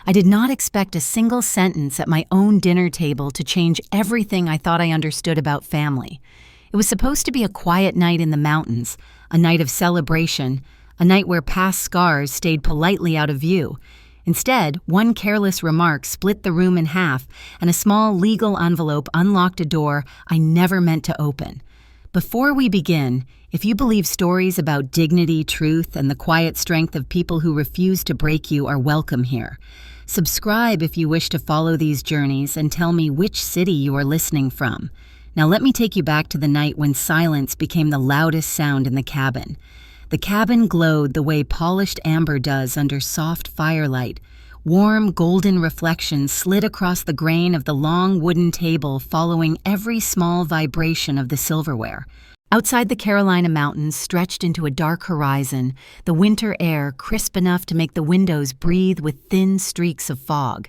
I did not expect a single sentence at my own dinner table to change everything I thought I understood about family. It was supposed to be a quiet night in the mountains, a night of celebration, a night where past scars stayed politely out of view. Instead, one careless remark split the room in half, and a small legal envelope unlocked a door I never meant to open. Before we begin, if you believe stories about dignity, truth, and the quiet strength of people who refuse to break you are welcome here. Subscribe if you wish to follow these journeys and tell me which city you are listening from. Now let me take you back to the night when silence became the loudest sound in the cabin. The cabin glowed the way polished amber does under soft firelight. Warm, golden reflections slid across the grain of the long wooden table, following every small vibration of the silverware. Outside, the Carolina mountains stretched into a dark horizon, the winter air crisp enough to make the windows breathe with thin streaks of fog.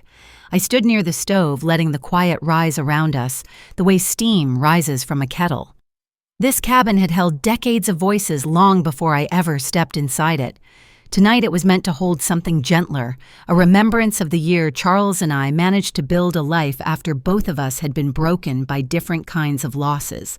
I stood near the stove, letting the quiet rise around us, the way steam rises from a kettle. This cabin had held decades of voices long before I ever stepped inside it. Tonight it was meant to hold something gentler, a remembrance of the year Charles and I managed to build a life after both of us had been broken by different kinds of losses.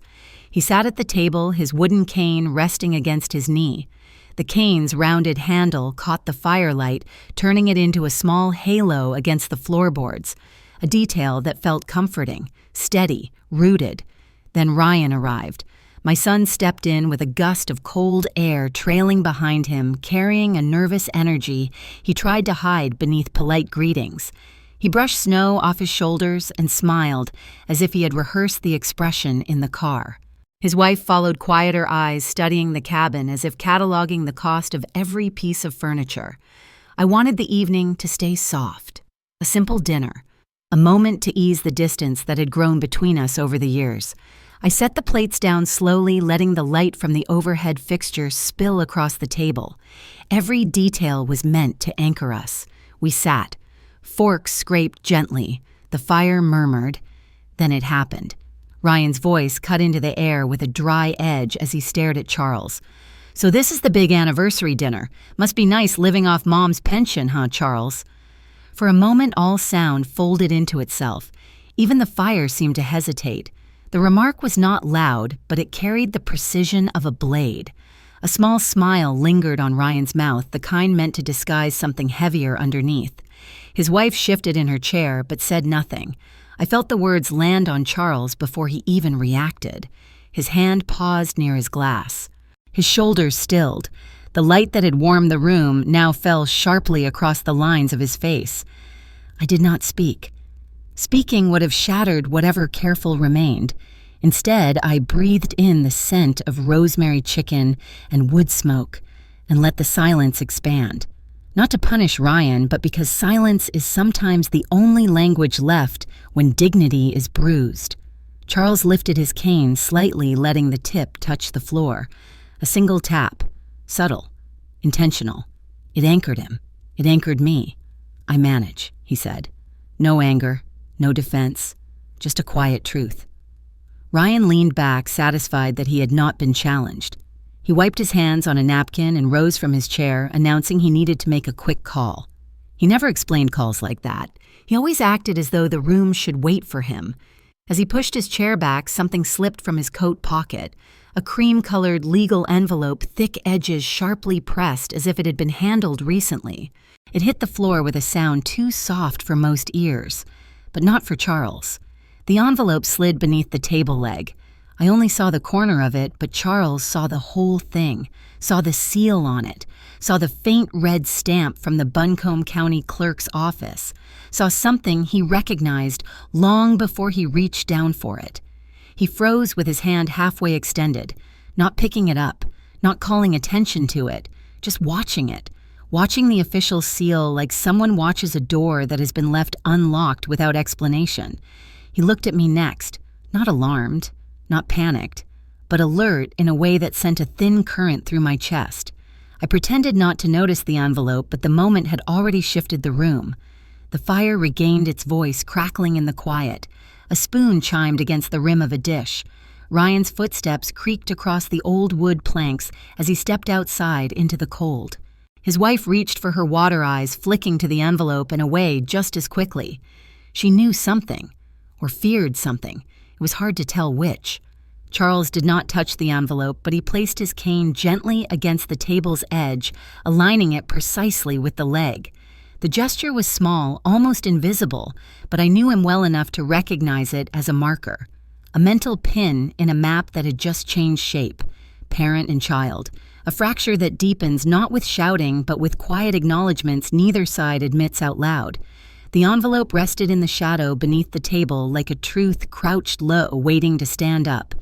He sat at the table, his wooden cane resting against his knee. The cane's rounded handle caught the firelight, turning it into a small halo against the floorboards, a detail that felt comforting, steady, rooted. Then Ryan arrived. My son stepped in with a gust of cold air trailing behind him, carrying a nervous energy he tried to hide beneath polite greetings. He brushed snow off his shoulders and smiled, as if he had rehearsed the expression in the car. His wife followed quieter eyes, studying the cabin as if cataloging the cost of every piece of furniture. I wanted the evening to stay soft, a simple dinner, a moment to ease the distance that had grown between us over the years. I set the plates down slowly, letting the light from the overhead fixture spill across the table. Every detail was meant to anchor us. We sat. Forks scraped gently. The fire murmured. Then it happened. Ryan's voice cut into the air with a dry edge as he stared at Charles. "So this is the big anniversary dinner. Must be nice living off Mom's pension, huh, Charles?" For a moment, all sound folded into itself. Even the fire seemed to hesitate. The remark was not loud, but it carried the precision of a blade. A small smile lingered on Ryan's mouth, the kind meant to disguise something heavier underneath. His wife shifted in her chair, but said nothing. I felt the words land on Charles before he even reacted. His hand paused near his glass. His shoulders stilled. The light that had warmed the room now fell sharply across the lines of his face. I did not speak. Speaking would have shattered whatever careful remained. Instead, I breathed in the scent of rosemary chicken and wood smoke and let the silence expand. Not to punish Ryan, but because silence is sometimes the only language left when dignity is bruised. Charles lifted his cane slightly, letting the tip touch the floor. A single tap. Subtle. Intentional. It anchored him. It anchored me. "I manage," he said. "No anger. No defense. Just a quiet truth." Ryan leaned back, satisfied that he had not been challenged. He wiped his hands on a napkin and rose from his chair, announcing he needed to make a quick call. He never explained calls like that. He always acted as though the room should wait for him. As he pushed his chair back, something slipped from his coat pocket. A cream-colored legal envelope, thick edges sharply pressed as if it had been handled recently. It hit the floor with a sound too soft for most ears, but not for Charles. The envelope slid beneath the table leg. I only saw the corner of it, but Charles saw the whole thing, saw the seal on it, saw the faint red stamp from the Buncombe County Clerk's office, saw something he recognized long before he reached down for it. He froze with his hand halfway extended, not picking it up, not calling attention to it, just watching it, watching the official seal like someone watches a door that has been left unlocked without explanation. He looked at me next, not alarmed, not panicked, but alert in a way that sent a thin current through my chest. I pretended not to notice the envelope, but the moment had already shifted the room. The fire regained its voice, crackling in the quiet. A spoon chimed against the rim of a dish. Ryan's footsteps creaked across the old wood planks as he stepped outside into the cold. His wife reached for her water eyes, flicking to the envelope and away just as quickly. She knew something, or feared something. It was hard to tell which. Charles did not touch the envelope, but he placed his cane gently against the table's edge, aligning it precisely with the leg. The gesture was small, almost invisible, but I knew him well enough to recognize it as a marker. A mental pin in a map that had just changed shape. Parent and child. A fracture that deepens not with shouting, but with quiet acknowledgments neither side admits out loud. The envelope rested in the shadow beneath the table like a truth crouched low, waiting to stand up.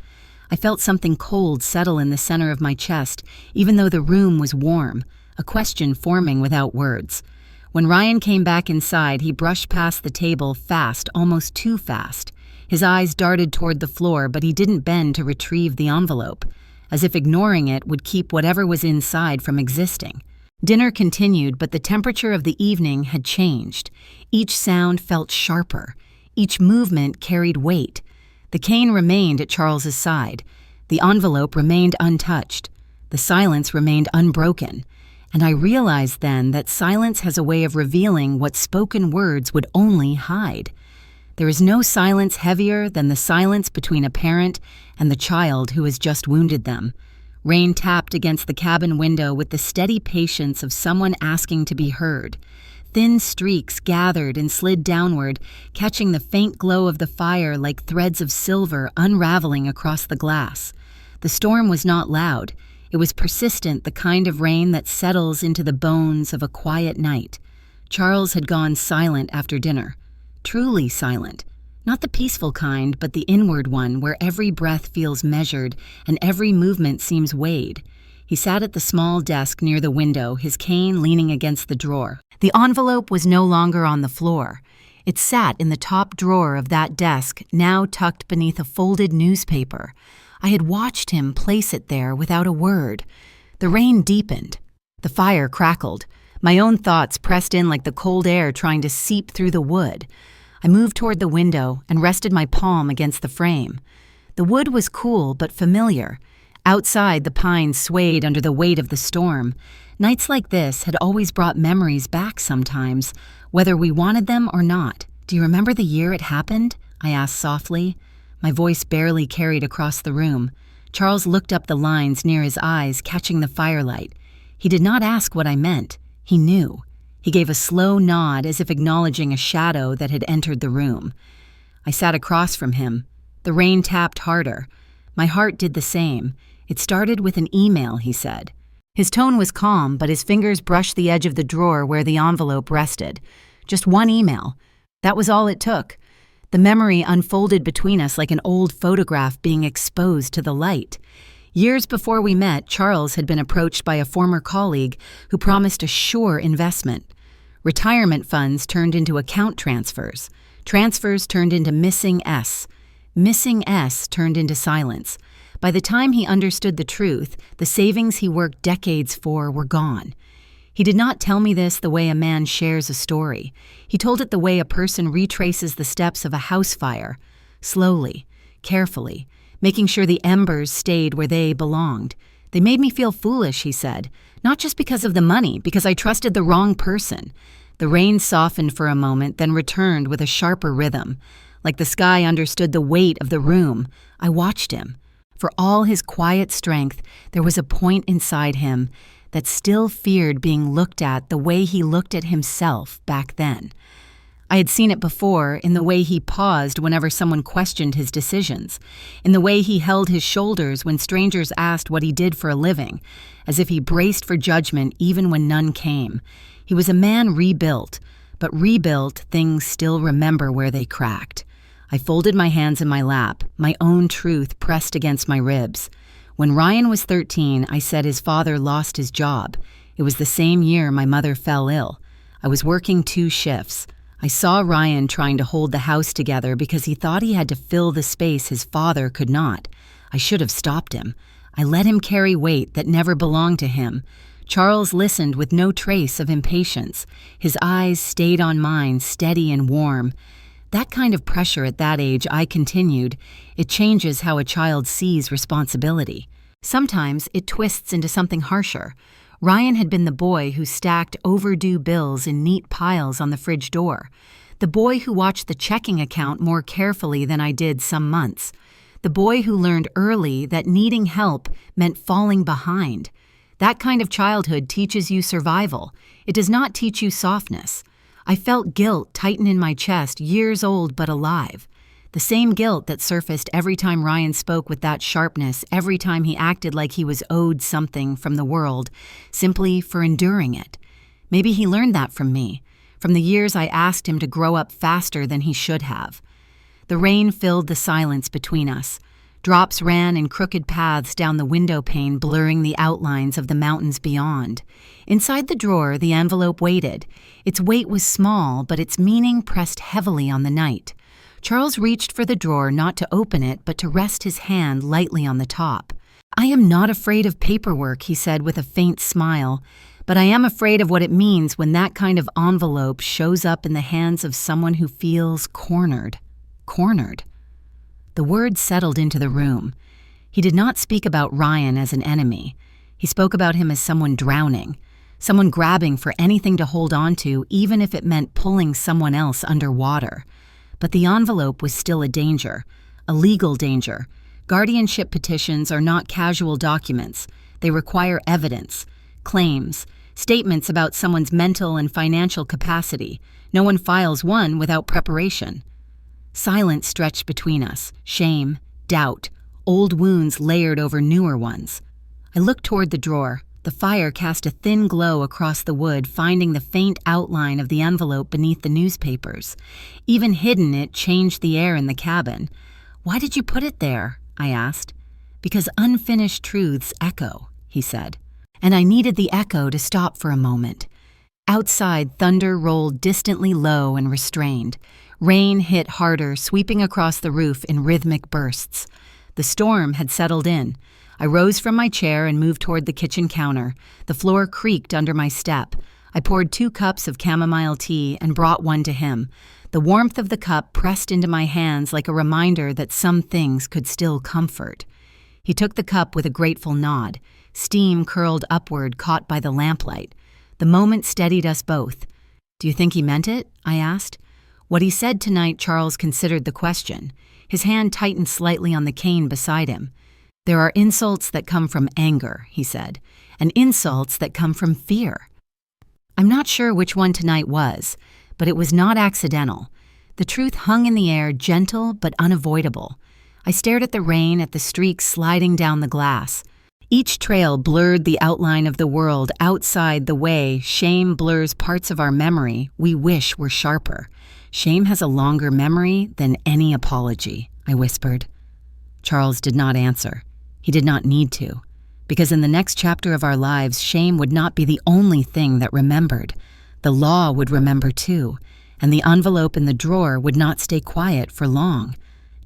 I felt something cold settle in the center of my chest, even though the room was warm, a question forming without words. When Ryan came back inside, he brushed past the table fast, almost too fast. His eyes darted toward the floor, but he didn't bend to retrieve the envelope, as if ignoring it would keep whatever was inside from existing. Dinner continued, but the temperature of the evening had changed. Each sound felt sharper. Each movement carried weight. The cane remained at Charles's side. The envelope remained untouched. The silence remained unbroken. And I realized then that silence has a way of revealing what spoken words would only hide. There is no silence heavier than the silence between a parent and the child who has just wounded them. Rain tapped against the cabin window with the steady patience of someone asking to be heard. Thin streaks gathered and slid downward, catching the faint glow of the fire like threads of silver unraveling across the glass. The storm was not loud. It was persistent, the kind of rain that settles into the bones of a quiet night. Charles had gone silent after dinner. Truly silent. Not the peaceful kind, but the inward one where every breath feels measured and every movement seems weighed. He sat at the small desk near the window, his cane leaning against the drawer. The envelope was no longer on the floor. It sat in the top drawer of that desk, now tucked beneath a folded newspaper. I had watched him place it there without a word. The rain deepened. The fire crackled. My own thoughts pressed in like the cold air trying to seep through the wood. I moved toward the window and rested my palm against the frame. The wood was cool but familiar. Outside, the pines swayed under the weight of the storm. Nights like this had always brought memories back sometimes, whether we wanted them or not. "Do you remember the year it happened?" I asked softly. My voice barely carried across the room. Charles looked up the lines near his eyes, catching the firelight. He did not ask what I meant. He knew. He gave a slow nod as if acknowledging a shadow that had entered the room. I sat across from him. The rain tapped harder. My heart did the same. "It started with an email," he said. His tone was calm, but his fingers brushed the edge of the drawer where the envelope rested. Just one email. That was all it took. The memory unfolded between us like an old photograph being exposed to the light. Years before we met, Charles had been approached by a former colleague who promised a sure investment. Retirement funds turned into account transfers. Transfers turned into missing S. Missing S turned into silence. By the time he understood the truth, the savings he worked decades for were gone. He did not tell me this the way a man shares a story. He told it the way a person retraces the steps of a house fire, slowly, carefully, making sure the embers stayed where they belonged. "They made me feel foolish," he said, "not just because of the money, because I trusted the wrong person." The rain softened for a moment, then returned with a sharper rhythm. Like the sky understood the weight of the room, I watched him. For all his quiet strength, there was a point inside him that still feared being looked at the way he looked at himself back then. I had seen it before in the way he paused whenever someone questioned his decisions, in the way he held his shoulders when strangers asked what he did for a living, as if he braced for judgment even when none came. He was a man rebuilt, but rebuilt things still remember where they cracked. I folded my hands in my lap, my own truth pressed against my ribs. When Ryan was 13, I said his father lost his job. It was the same year my mother fell ill. I was working 2 shifts. I saw Ryan trying to hold the house together because he thought he had to fill the space his father could not. I should have stopped him. I let him carry weight that never belonged to him. Charles listened with no trace of impatience. His eyes stayed on mine, steady and warm. That kind of pressure at that age, I continued. It changes how a child sees responsibility. Sometimes it twists into something harsher. Ryan had been the boy who stacked overdue bills in neat piles on the fridge door, the boy who watched the checking account more carefully than I did some months, the boy who learned early that needing help meant falling behind. That kind of childhood teaches you survival. It does not teach you softness. I felt guilt tighten in my chest, years old but alive. The same guilt that surfaced every time Ryan spoke with that sharpness, every time he acted like he was owed something from the world, simply for enduring it. Maybe he learned that from me, from the years I asked him to grow up faster than he should have. The rain filled the silence between us. Drops ran in crooked paths down the window pane, blurring the outlines of the mountains beyond. Inside the drawer, the envelope waited. Its weight was small, but its meaning pressed heavily on the night. Charles reached for the drawer not to open it, but to rest his hand lightly on the top. "I am not afraid of paperwork," he said with a faint smile, "but I am afraid of what it means when that kind of envelope shows up in the hands of someone who feels cornered." Cornered. The words settled into the room. He did not speak about Ryan as an enemy. He spoke about him as someone drowning, someone grabbing for anything to hold on to, even if it meant pulling someone else underwater. But the envelope was still a danger, a legal danger. Guardianship petitions are not casual documents. They require evidence, claims, statements about someone's mental and financial capacity. No one files one without preparation. Silence stretched between us, shame, doubt, old wounds layered over newer ones. I looked toward the drawer. The fire cast a thin glow across the wood, finding the faint outline of the envelope beneath the newspapers. Even hidden, it changed the air in the cabin. "Why did you put it there?" I asked. "Because unfinished truths echo," he said. And I needed the echo to stop for a moment. Outside, thunder rolled distantly low and restrained. Rain hit harder, sweeping across the roof in rhythmic bursts. The storm had settled in. I rose from my chair and moved toward the kitchen counter. The floor creaked under my step. I poured 2 cups of chamomile tea and brought one to him. The warmth of the cup pressed into my hands like a reminder that some things could still comfort. He took the cup with a grateful nod. Steam curled upward, caught by the lamplight. The moment steadied us both. "Do you think he meant it?" I asked. What he said tonight, Charles considered the question. His hand tightened slightly on the cane beside him. "There are insults that come from anger," he said, "and insults that come from fear." I'm not sure which one tonight was, but it was not accidental. The truth hung in the air, gentle but unavoidable. I stared at the rain, at the streaks sliding down the glass. Each trail blurred the outline of the world outside the way shame blurs parts of our memory we wish were sharper. "Shame has a longer memory than any apology," I whispered. Charles did not answer. He did not need to, because in the next chapter of our lives, shame would not be the only thing that remembered. The law would remember too, and the envelope in the drawer would not stay quiet for long.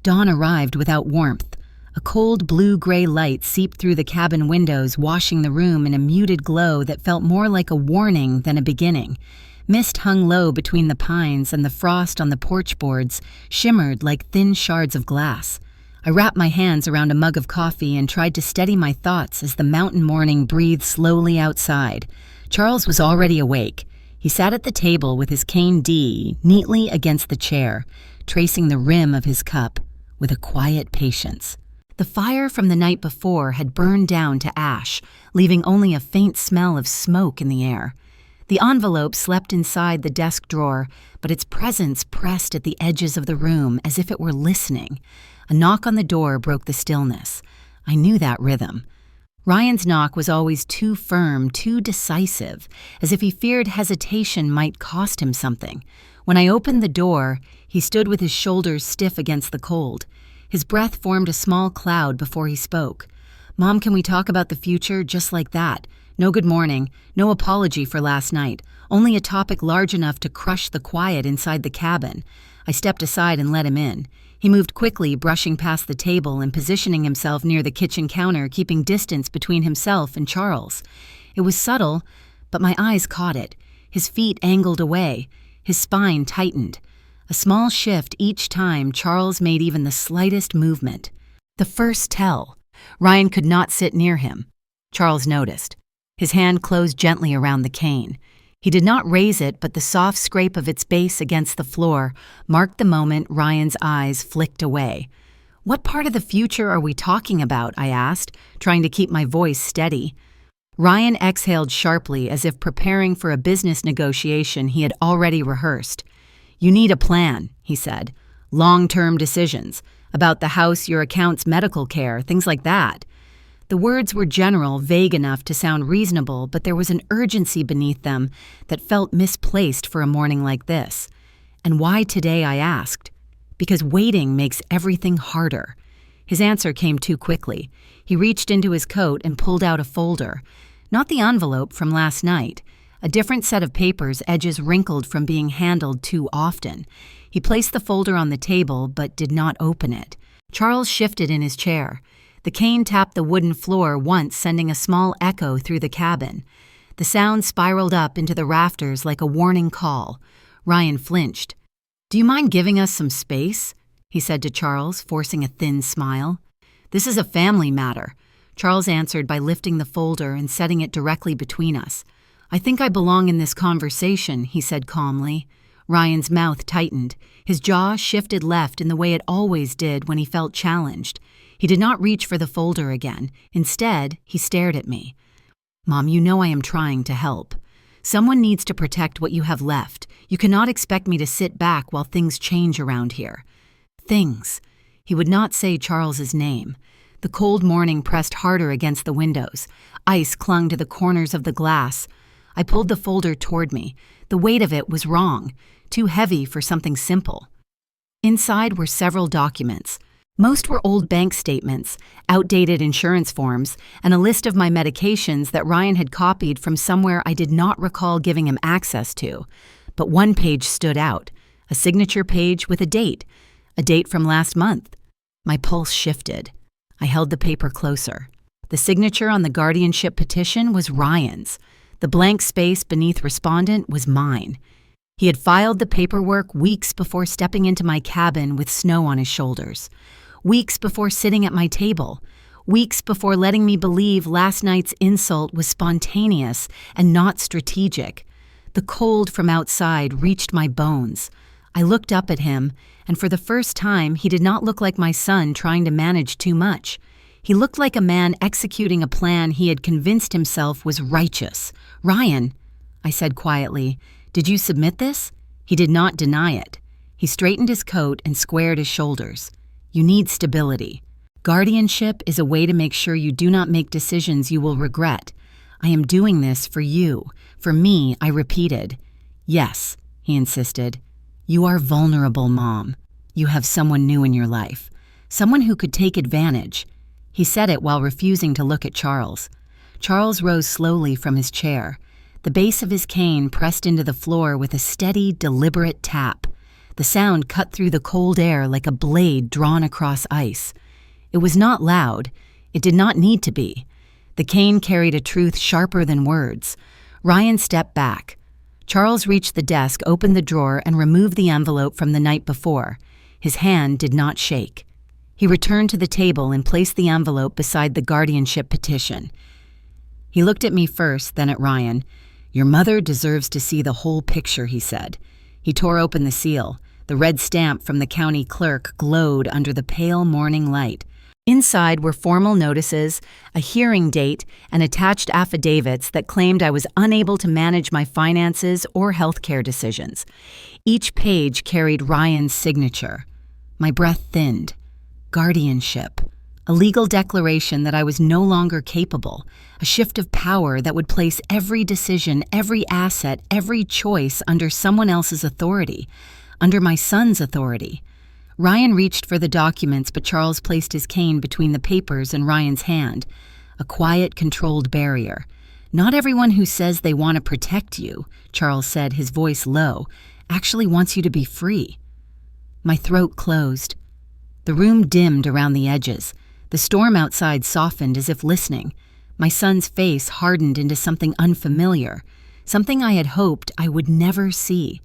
Dawn arrived without warmth. A cold blue-gray light seeped through the cabin windows, washing the room in a muted glow that felt more like a warning than a beginning. Mist hung low between the pines, and the frost on the porch boards shimmered like thin shards of glass. I wrapped my hands around a mug of coffee and tried to steady my thoughts as the mountain morning breathed slowly outside. Charles was already awake. He sat at the table with his cane D neatly against the chair, tracing the rim of his cup with a quiet patience. The fire from the night before had burned down to ash, leaving only a faint smell of smoke in the air. The envelope slept inside the desk drawer, but its presence pressed at the edges of the room as if it were listening. A knock on the door broke the stillness. I knew that rhythm. Ryan's knock was always too firm, too decisive, as if he feared hesitation might cost him something. When I opened the door, he stood with his shoulders stiff against the cold. His breath formed a small cloud before he spoke. "Mom, can we talk about the future just like that? No good morning, no apology for last night, only a topic large enough to crush the quiet inside the cabin." I stepped aside and let him in. He moved quickly, brushing past the table and positioning himself near the kitchen counter, keeping distance between himself and Charles. It was subtle, but my eyes caught it. His feet angled away. His spine tightened. A small shift each time Charles made even the slightest movement. The first tell. Ryan could not sit near him. Charles noticed. His hand closed gently around the cane. He did not raise it, but the soft scrape of its base against the floor marked the moment Ryan's eyes flicked away. "What part of the future are we talking about?" I asked, trying to keep my voice steady. Ryan exhaled sharply as if preparing for a business negotiation he had already rehearsed. "You need a plan," he said. "Long-term decisions. About the house, your accounts, medical care, things like that." The words were general, vague enough to sound reasonable, but there was an urgency beneath them that felt misplaced for a morning like this. "And why today?" I asked. "Because waiting makes everything harder." His answer came too quickly. He reached into his coat and pulled out a folder. Not the envelope from last night. A different set of papers, edges wrinkled from being handled too often. He placed the folder on the table, but did not open it. Charles shifted in his chair. The cane tapped the wooden floor once, sending a small echo through the cabin. The sound spiraled up into the rafters like a warning call. Ryan flinched. "Do you mind giving us some space?" he said to Charles, forcing a thin smile. "This is a family matter." Charles answered by lifting the folder and setting it directly between us. "I think I belong in this conversation," he said calmly. Ryan's mouth tightened. His jaw shifted left in the way it always did when he felt challenged. He did not reach for the folder again. Instead, he stared at me. "Mom, you know I am trying to help. Someone needs to protect what you have left. You cannot expect me to sit back while things change around here." Things. He would not say Charles's name. The cold morning pressed harder against the windows. Ice clung to the corners of the glass. I pulled the folder toward me. The weight of it was wrong, too heavy for something simple. Inside were several documents. Most were old bank statements, outdated insurance forms, and a list of my medications that Ryan had copied from somewhere I did not recall giving him access to. But one page stood out, a signature page with a date from last month. My pulse shifted. I held the paper closer. The signature on the guardianship petition was Ryan's. The blank space beneath respondent was mine. He had filed the paperwork weeks before stepping into my cabin with snow on his shoulders. Weeks before sitting at my table. Weeks before letting me believe last night's insult was spontaneous and not strategic. The cold from outside reached my bones. I looked up at him, and for the first time, he did not look like my son trying to manage too much. He looked like a man executing a plan he had convinced himself was righteous. "Ryan," I said quietly, "did you submit this?" He did not deny it. He straightened his coat and squared his shoulders. "You need stability. Guardianship is a way to make sure you do not make decisions you will regret. I am doing this for you. For me," I repeated. "Yes," he insisted. "You are vulnerable, Mom. You have someone new in your life. Someone who could take advantage." He said it while refusing to look at Charles. Charles rose slowly from his chair. The base of his cane pressed into the floor with a steady, deliberate tap. The sound cut through the cold air like a blade drawn across ice. It was not loud. It did not need to be. The cane carried a truth sharper than words. Ryan stepped back. Charles reached the desk, opened the drawer, and removed the envelope from the night before. His hand did not shake. He returned to the table and placed the envelope beside the guardianship petition. He looked at me first, then at Ryan. "Your mother deserves to see the whole picture," he said. He tore open the seal. The red stamp from the county clerk glowed under the pale morning light. Inside were formal notices, a hearing date, and attached affidavits that claimed I was unable to manage my finances or healthcare decisions. Each page carried Ryan's signature. My breath thinned. Guardianship. A legal declaration that I was no longer capable. A shift of power that would place every decision, every asset, every choice under someone else's authority. Under my son's authority. Ryan reached for the documents, but Charles placed his cane between the papers and Ryan's hand. A quiet, controlled barrier. "Not everyone who says they want to protect you," Charles said, his voice low, "actually wants you to be free." My throat closed. The room dimmed around the edges. The storm outside softened as if listening. My son's face hardened into something unfamiliar, something I had hoped I would never see.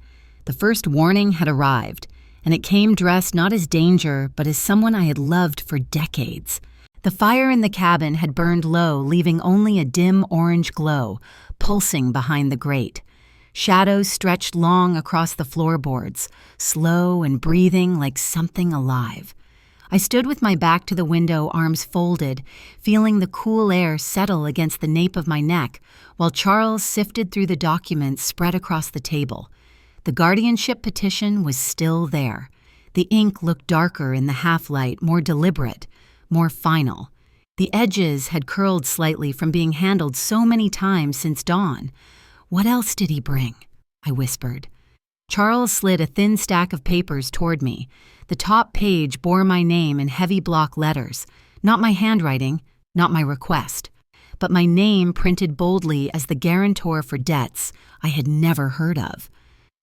The first warning had arrived, and it came dressed not as danger, but as someone I had loved for decades. The fire in the cabin had burned low, leaving only a dim orange glow, pulsing behind the grate. Shadows stretched long across the floorboards, slow and breathing like something alive. I stood with my back to the window, arms folded, feeling the cool air settle against the nape of my neck, while Charles sifted through the documents spread across the table. The guardianship petition was still there. The ink looked darker in the half-light, more deliberate, more final. The edges had curled slightly from being handled so many times since dawn. "What else did he bring?" I whispered. Charles slid a thin stack of papers toward me. The top page bore my name in heavy block letters, not my handwriting, not my request, but my name printed boldly as the guarantor for debts I had never heard of.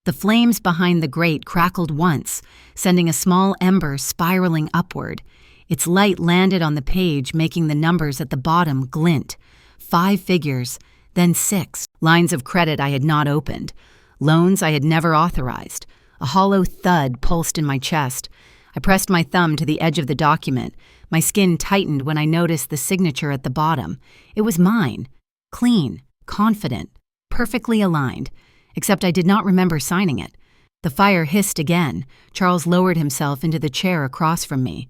The flames behind the grate crackled once, sending a small ember spiraling upward. Its light landed on the page, making the numbers at the bottom glint. 5 figures, then 6, lines of credit I had not opened, loans I had never authorized. A hollow thud pulsed in my chest. I pressed my thumb to the edge of the document. My skin tightened when I noticed the signature at the bottom. It was mine, clean, confident, perfectly aligned, except I did not remember signing it. The fire hissed again. Charles lowered himself into the chair across from me.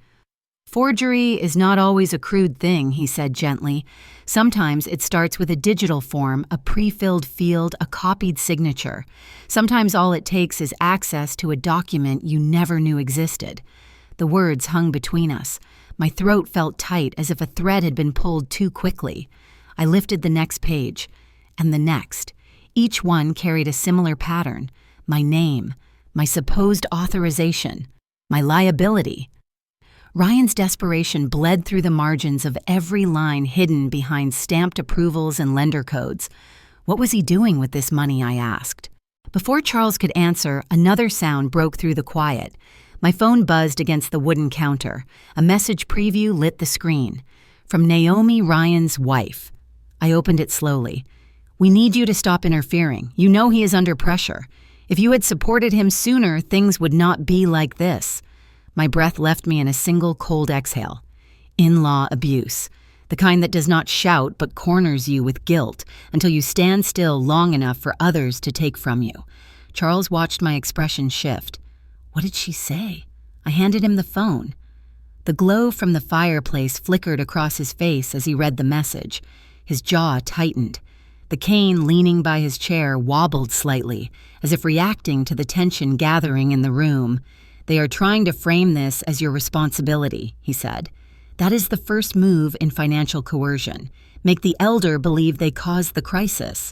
"Forgery is not always a crude thing," he said gently. "Sometimes it starts with a digital form, a pre-filled field, a copied signature. Sometimes all it takes is access to a document you never knew existed." The words hung between us. My throat felt tight, as if a thread had been pulled too quickly. I lifted the next page, and the next. Each one carried a similar pattern. My name, my supposed authorization, my liability. Ryan's desperation bled through the margins of every line hidden behind stamped approvals and lender codes. What was he doing with this money, I asked. Before Charles could answer, another sound broke through the quiet. My phone buzzed against the wooden counter. A message preview lit the screen. From Naomi Ryan's wife. I opened it slowly. "We need you to stop interfering. You know he is under pressure. If you had supported him sooner, things would not be like this." My breath left me in a single cold exhale. In-law abuse. The kind that does not shout but corners you with guilt until you stand still long enough for others to take from you. Charles watched my expression shift. What did she say? I handed him the phone. The glow from the fireplace flickered across his face as he read the message. His jaw tightened. The cane leaning by his chair wobbled slightly, as if reacting to the tension gathering in the room. "They are trying to frame this as your responsibility," he said. "That is the first move in financial coercion. Make the elder believe they caused the crisis."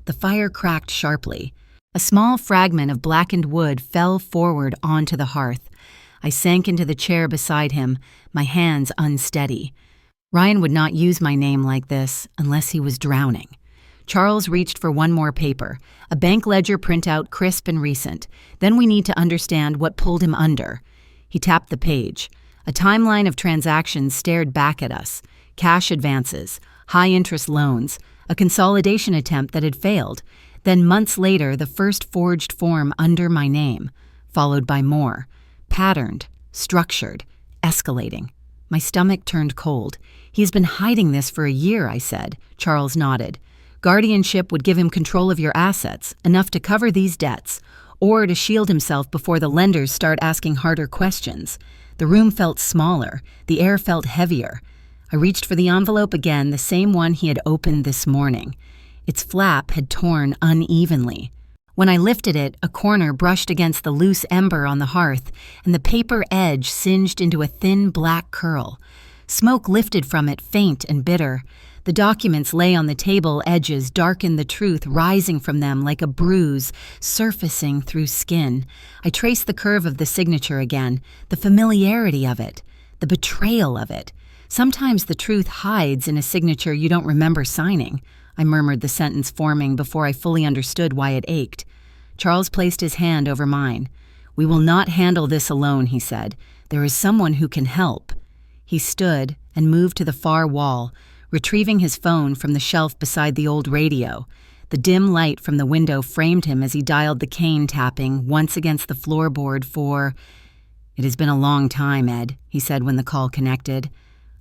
The fire cracked sharply. A small fragment of blackened wood fell forward onto the hearth. I sank into the chair beside him, my hands unsteady. Ryan would not use my name like this unless he was drowning. Charles reached for one more paper, a bank ledger printout crisp and recent. Then we need to understand what pulled him under. He tapped the page. A timeline of transactions stared back at us. Cash advances, high-interest loans, a consolidation attempt that had failed. Then months later, the first forged form under my name, followed by more. Patterned, structured, escalating. My stomach turned cold. "He's been hiding this for a year," I said. Charles nodded. "Guardianship would give him control of your assets, enough to cover these debts, or to shield himself before the lenders start asking harder questions." The room felt smaller. The air felt heavier. I reached for the envelope again, the same one he had opened this morning. Its flap had torn unevenly. When I lifted it, a corner brushed against the loose ember on the hearth, and the paper edge singed into a thin black curl. Smoke lifted from it, faint and bitter. The documents lay on the table edges, darkened the truth rising from them like a bruise, surfacing through skin. I traced the curve of the signature again, the familiarity of it, the betrayal of it. "Sometimes the truth hides in a signature you don't remember signing." I murmured the sentence forming before I fully understood why it ached. Charles placed his hand over mine. "We will not handle this alone," he said. "There is someone who can help." He stood and moved to the far wall, retrieving his phone from the shelf beside the old radio. The dim light from the window framed him as he dialed the cane tapping once against the floorboard for... "It has been a long time, Ed," he said when the call connected.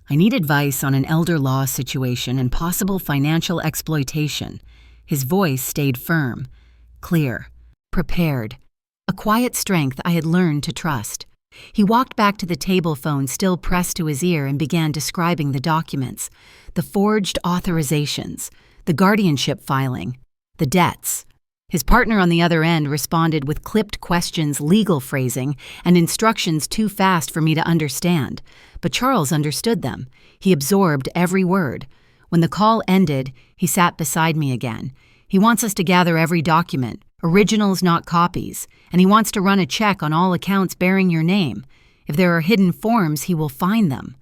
I need advice on an elder law situation and possible financial exploitation. His voice stayed firm, clear, prepared, a quiet strength I had learned to trust. He walked back to the table phone still pressed to his ear and began describing the documents, the forged authorizations, the guardianship filing, the debts. His partner on the other end responded with clipped questions, legal phrasing, and instructions too fast for me to understand. But Charles understood them. He absorbed every word. When the call ended, he sat beside me again. He wants us to gather every document, originals not copies, and he wants to run a check on all accounts bearing your name. If there are hidden forms, he will find them.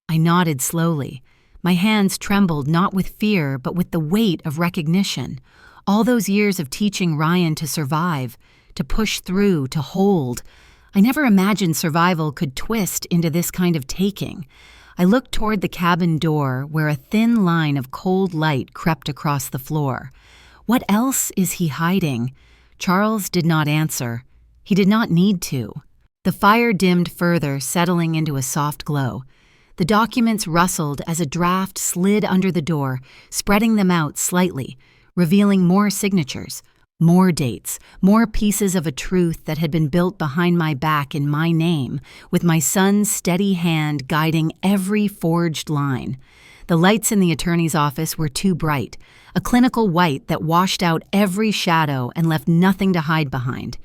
I nodded slowly. My hands trembled not with fear, but with the weight of recognition. All those years of teaching Ryan to survive, to push through, to hold. I never imagined survival could twist into this kind of taking. I looked toward the cabin door where a thin line of cold light crept across the floor. What else is he hiding? Charles did not answer. He did not need to. The fire dimmed further, settling into a soft glow. The documents rustled as a draft slid under the door, spreading them out slightly, revealing more signatures, more dates, more pieces of a truth that had been built behind my back in my name, with my son's steady hand guiding every forged line. The lights in the attorney's office were too bright, a clinical white that washed out every shadow and left nothing to hide behind.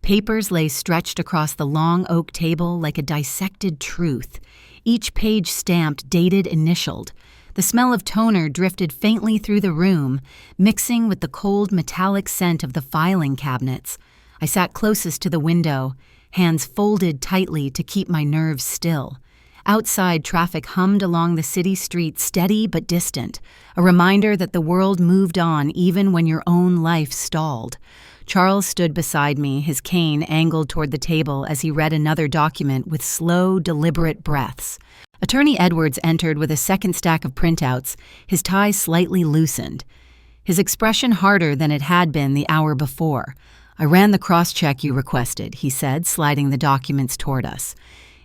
Papers lay stretched across the long oak table like a dissected truth, each page stamped, dated, initialed. The smell of toner drifted faintly through the room, mixing with the cold metallic scent of the filing cabinets. I sat closest to the window, hands folded tightly to keep my nerves still. Outside, traffic hummed along the city street, steady but distant, a reminder that the world moved on even when your own life stalled. Charles stood beside me, his cane angled toward the table as he read another document with slow, deliberate breaths. Attorney Edwards entered with a second stack of printouts, his tie slightly loosened, his expression harder than it had been the hour before. "I ran the cross-check you requested," he said, sliding the documents toward us.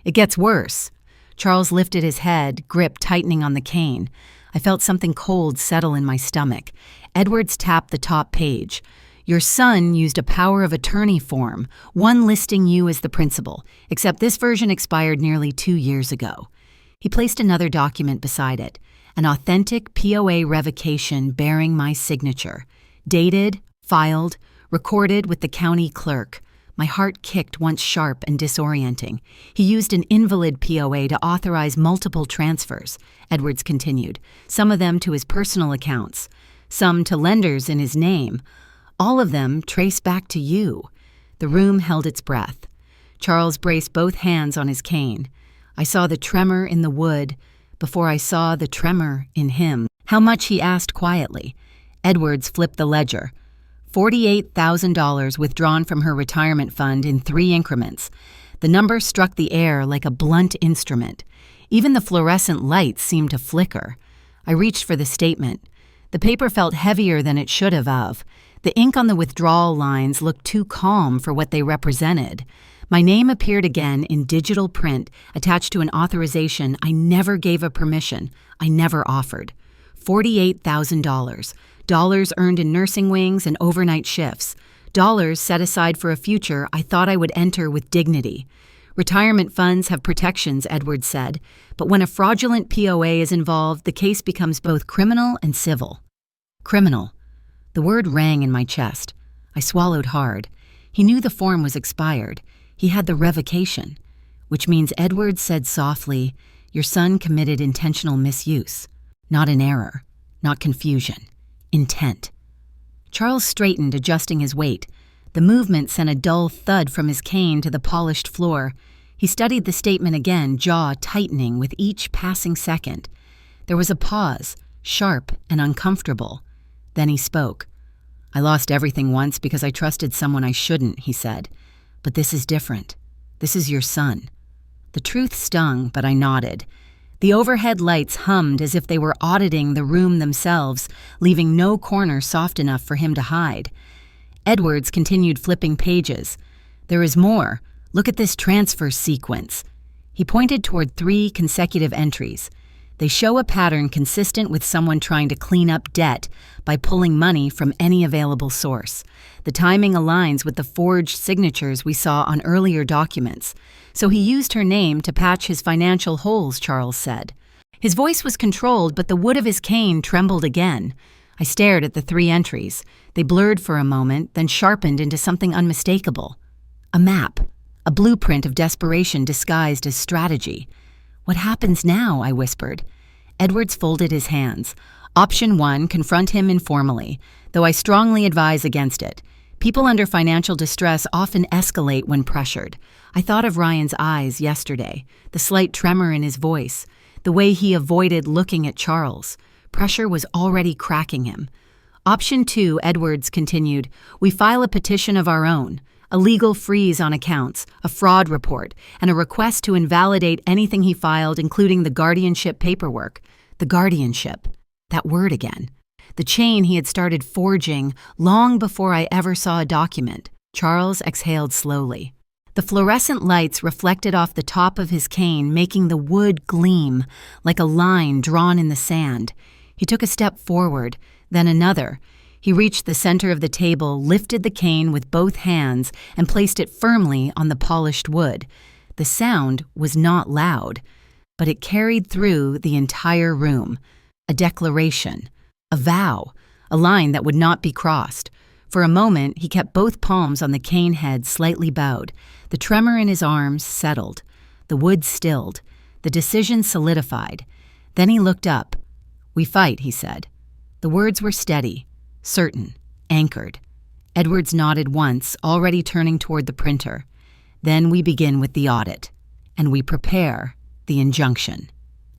"It gets worse." Charles lifted his head, grip tightening on the cane. I felt something cold settle in my stomach. Edwards tapped the top page. "Your son used a power of attorney form, one listing you as the principal, except this version expired nearly 2 years ago." He placed another document beside it, an authentic POA revocation bearing my signature, dated, filed, recorded with the county clerk. My heart kicked once sharp and disorienting. He used an invalid POA to authorize multiple transfers, Edwards continued, some of them to his personal accounts, some to lenders in his name. All of them trace back to you. The room held its breath. Charles braced both hands on his cane. I saw the tremor in the wood before I saw the tremor in him. "How much?" he asked quietly. Edwards flipped the ledger. $48,000 withdrawn from her retirement fund in 3 increments. The number struck the air like a blunt instrument. Even the fluorescent lights seemed to flicker. I reached for the statement. The paper felt heavier than it should have. The ink on the withdrawal lines looked too calm for what they represented. My name appeared again in digital print, attached to an authorization I never gave a permission, I never offered. $48,000. Dollars earned in nursing wings and overnight shifts. Dollars set aside for a future I thought I would enter with dignity. "Retirement funds have protections," Edwards said, "but when a fraudulent POA is involved, the case becomes both criminal and civil." Criminal. The word rang in my chest. I swallowed hard. He knew the form was expired. He had the revocation, which means Edwards said softly, "Your son committed intentional misuse. Not an error, not confusion. Intent." Charles straightened, adjusting his weight. The movement sent a dull thud from his cane to the polished floor. He studied the statement again, jaw tightening with each passing second. There was a pause, sharp and uncomfortable. Then he spoke. "I lost everything once because I trusted someone I shouldn't," he said. "But this is different. This is your son." The truth stung, but I nodded. The overhead lights hummed as if they were auditing the room themselves, leaving no corner soft enough for him to hide. Edwards continued flipping pages. "There is more. Look at this transfer sequence." He pointed toward 3 consecutive entries. They show a pattern consistent with someone trying to clean up debt by pulling money from any available source. The timing aligns with the forged signatures we saw on earlier documents. So he used her name to patch his financial holes, Charles said. His voice was controlled, but the wood of his cane trembled again. I stared at the 3 entries. They blurred for a moment, then sharpened into something unmistakable. A map. A blueprint of desperation disguised as strategy. "What happens now?" I whispered. Edwards folded his hands. Option 1, confront him informally, though I strongly advise against it. People under financial distress often escalate when pressured. I thought of Ryan's eyes yesterday, the slight tremor in his voice, the way he avoided looking at Charles. Pressure was already cracking him. Option 2, Edwards continued, we file a petition of our own. A legal freeze on accounts, a fraud report, and a request to invalidate anything he filed, including the guardianship paperwork. The guardianship. That word again. The chain he had started forging long before I ever saw a document. Charles exhaled slowly. The fluorescent lights reflected off the top of his cane, making the wood gleam like a line drawn in the sand. He took a step forward, then another. He reached the center of the table, lifted the cane with both hands, and placed it firmly on the polished wood. The sound was not loud, but it carried through the entire room. A declaration, a vow, a line that would not be crossed. For a moment, he kept both palms on the cane head slightly bowed. The tremor in his arms settled. The wood stilled. The decision solidified. Then he looked up. "We fight," he said. The words were steady. Certain, anchored. Edwards nodded once, already turning toward the printer. Then we begin with the audit, and we prepare the injunction.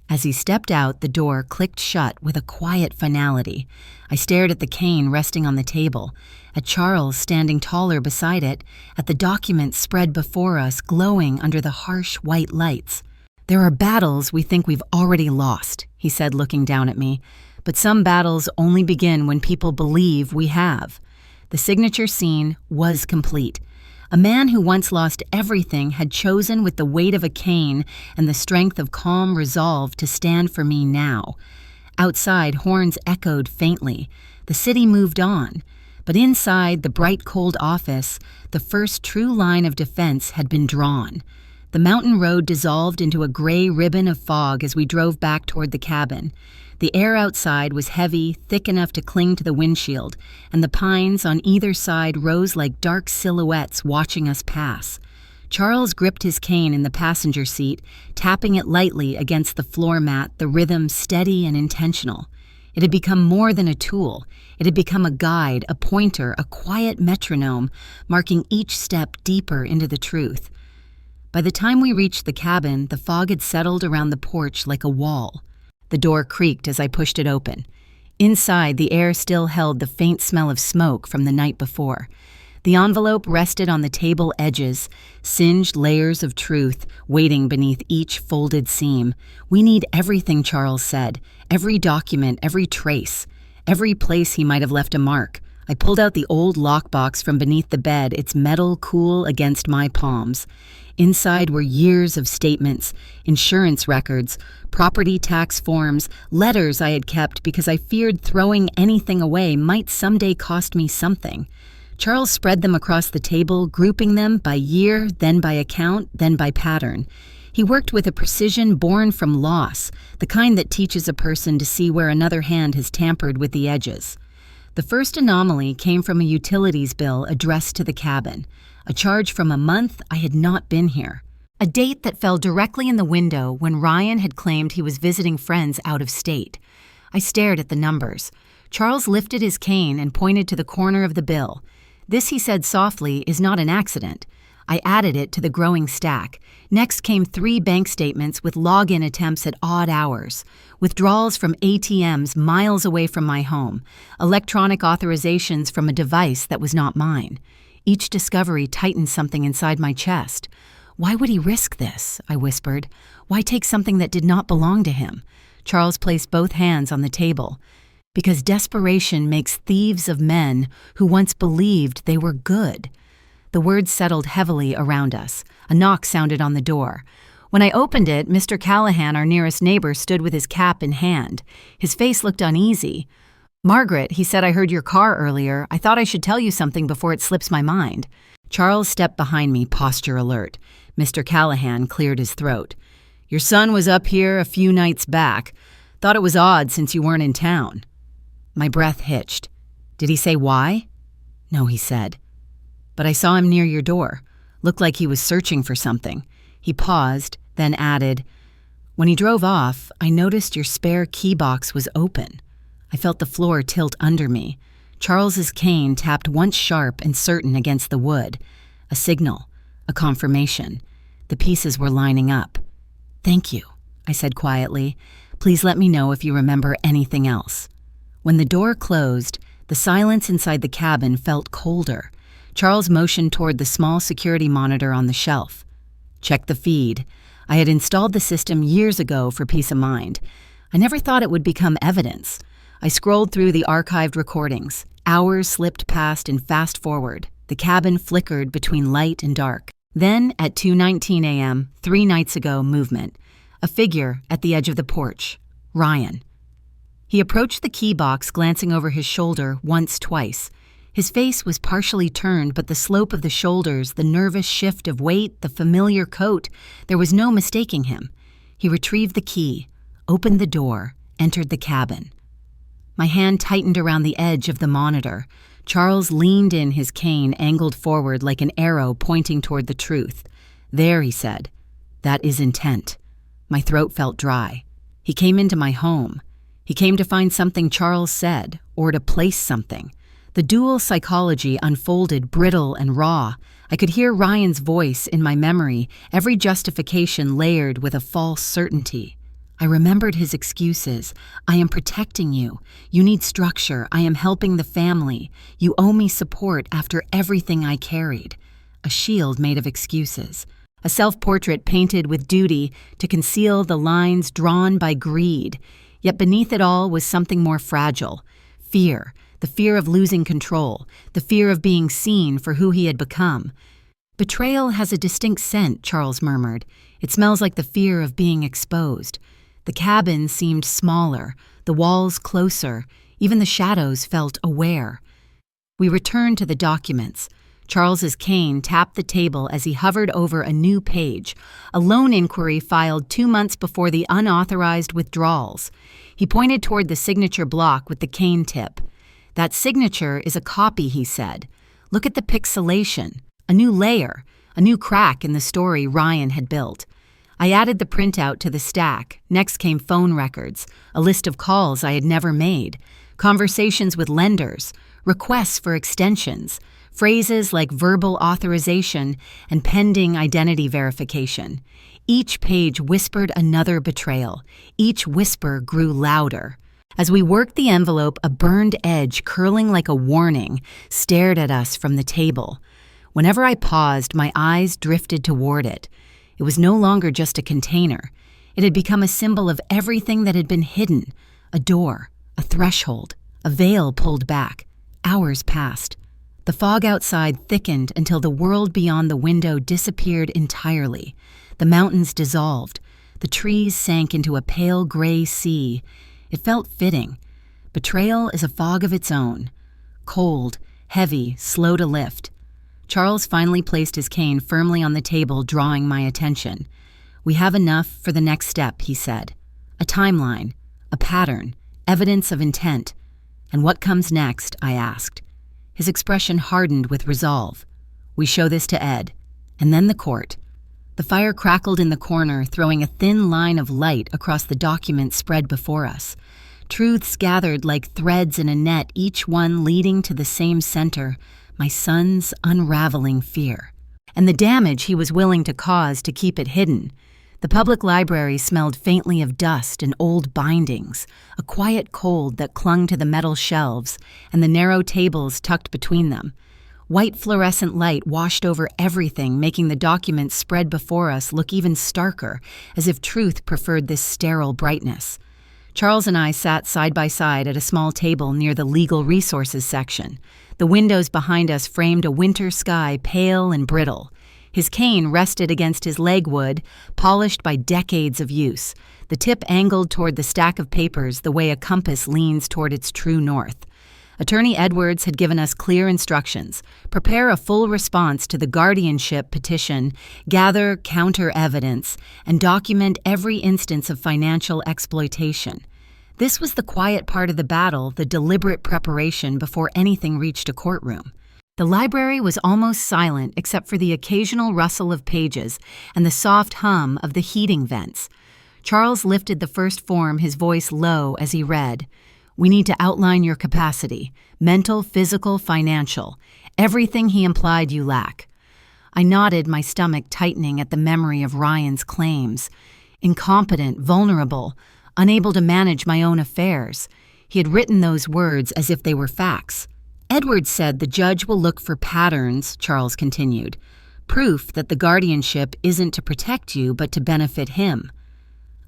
As he stepped out, the door clicked shut with a quiet finality. I stared at the cane resting on the table, at Charles standing taller beside it, at the document spread before us, glowing under the harsh white lights. "There are battles we think we've already lost," he said, looking down at me. "But some battles only begin when people believe we have." The signature scene was complete. A man who once lost everything had chosen with the weight of a cane and the strength of calm resolve to stand for me now. Outside, horns echoed faintly. The city moved on. But inside the bright, cold office, the first true line of defense had been drawn. The mountain road dissolved into a gray ribbon of fog as we drove back toward the cabin. The air outside was heavy, thick enough to cling to the windshield, and the pines on either side rose like dark silhouettes watching us pass. Charles gripped his cane in the passenger seat, tapping it lightly against the floor mat, the rhythm steady and intentional. It had become more than a tool. It had become a guide, a pointer, a quiet metronome, marking each step deeper into the truth. By the time we reached the cabin, the fog had settled around the porch like a wall. The door creaked as I pushed it open. Inside, the air still held the faint smell of smoke from the night before. The envelope rested on the table edges, singed layers of truth waiting beneath each folded seam. "We need everything," Charles said. "Every document, every trace, every place he might have left a mark." I pulled out the old lockbox from beneath the bed, its metal cool against my palms. Inside were years of statements, insurance records, property tax forms, letters I had kept because I feared throwing anything away might someday cost me something. Charles spread them across the table, grouping them by year, then by account, then by pattern. He worked with a precision born from loss, the kind that teaches a person to see where another hand has tampered with the edges. The first anomaly came from a utilities bill addressed to the cabin, a charge from a month I had not been here. A date that fell directly in the window when Ryan had claimed he was visiting friends out of state. I stared at the numbers. Charles lifted his cane and pointed to the corner of the bill. "This," he said softly, "is not an accident." I added it to the growing stack. Next came 3 bank statements with login attempts at odd hours, withdrawals from ATMs miles away from my home, electronic authorizations from a device that was not mine. Each discovery tightened something inside my chest. "Why would he risk this?" I whispered. "Why take something that did not belong to him?" Charles placed both hands on the table. "Because desperation makes thieves of men who once believed they were good." The words settled heavily around us. A knock sounded on the door. When I opened it, Mr. Callahan, our nearest neighbor, stood with his cap in hand. His face looked uneasy. "Margaret," he said, "I heard your car earlier. I thought I should tell you something before it slips my mind." Charles stepped behind me, posture alert. Mr. Callahan cleared his throat. "Your son was up here a few nights back. Thought it was odd since you weren't in town." My breath hitched. "Did he say why?" "No," he said. "But I saw him near your door. Looked like he was searching for something." He paused, then added, "When he drove off, I noticed your spare key box was open." I felt the floor tilt under me. Charles's cane tapped once sharp and certain against the wood. A signal, a confirmation. The pieces were lining up. "Thank you," I said quietly. "Please let me know if you remember anything else." When the door closed, the silence inside the cabin felt colder. Charles motioned toward the small security monitor on the shelf. "Check the feed. I had installed the system years ago for peace of mind. I never thought it would become evidence." I scrolled through the archived recordings. Hours slipped past in fast forward. The cabin flickered between light and dark. Then, at 2:19 a.m., 3 nights ago, movement. A figure at the edge of the porch. Ryan. He approached the key box, glancing over his shoulder once, twice. His face was partially turned, but the slope of the shoulders, the nervous shift of weight, the familiar coat, there was no mistaking him. He retrieved the key, opened the door, entered the cabin. My hand tightened around the edge of the monitor. Charles leaned in, his cane angled forward like an arrow pointing toward the truth. "There," he said. "That is intent." My throat felt dry. He came into my home. He came to find something Charles said, or to place something. The dual psychology unfolded brittle and raw. I could hear Ryan's voice in my memory, every justification layered with a false certainty. I remembered his excuses. "I am protecting you. You need structure. I am helping the family. You owe me support after everything I carried." A shield made of excuses. A self-portrait painted with duty to conceal the lines drawn by greed. Yet beneath it all was something more fragile. Fear. The fear of losing control. The fear of being seen for who he had become. "Betrayal has a distinct scent," Charles murmured. "It smells like the fear of being exposed." The cabin seemed smaller, the walls closer, even the shadows felt aware. We returned to the documents. Charles's cane tapped the table as he hovered over a new page, a loan inquiry filed 2 months before the unauthorized withdrawals. He pointed toward the signature block with the cane tip. "That signature is a copy," he said. "Look at the pixelation, a new layer, a new crack in the story Ryan had built." I added the printout to the stack. Next came phone records, a list of calls I had never made, conversations with lenders, requests for extensions, phrases like verbal authorization and pending identity verification. Each page whispered another betrayal. Each whisper grew louder. As we worked the envelope, a burned edge curling like a warning stared at us from the table. Whenever I paused, my eyes drifted toward it. It was no longer just a container. It had become a symbol of everything that had been hidden. A door, a threshold, a veil pulled back. Hours passed. The fog outside thickened until the world beyond the window disappeared entirely. The mountains dissolved. The trees sank into a pale gray sea. It felt fitting. Betrayal is a fog of its own. Cold, heavy, slow to lift. Charles finally placed his cane firmly on the table, drawing my attention. "We have enough for the next step," he said. "A timeline, a pattern, evidence of intent." "And what comes next?" I asked. His expression hardened with resolve. "We show this to Ed, and then the court." The fire crackled in the corner, throwing a thin line of light across the document spread before us. Truths gathered like threads in a net, each one leading to the same center, my son's unraveling fear. And the damage he was willing to cause to keep it hidden. The public library smelled faintly of dust and old bindings, a quiet cold that clung to the metal shelves and the narrow tables tucked between them. White fluorescent light washed over everything, making the documents spread before us look even starker, as if truth preferred this sterile brightness. Charles and I sat side by side at a small table near the legal resources section. The windows behind us framed a winter sky, pale and brittle. His cane rested against his leg wood, polished by decades of use, the tip angled toward the stack of papers the way a compass leans toward its true north. Attorney Edwards had given us clear instructions: prepare a full response to the guardianship petition, gather counter evidence, and document every instance of financial exploitation. This was the quiet part of the battle, the deliberate preparation before anything reached a courtroom. The library was almost silent except for the occasional rustle of pages and the soft hum of the heating vents. Charles lifted the first form, his voice low as he read. We need to outline your capacity, mental, physical, financial, everything he implied you lack. I nodded, my stomach tightening at the memory of Ryan's claims. Incompetent, vulnerable, unable to manage my own affairs. He had written those words as if they were facts. Edwards said the judge will look for patterns, Charles continued. Proof that the guardianship isn't to protect you but to benefit him.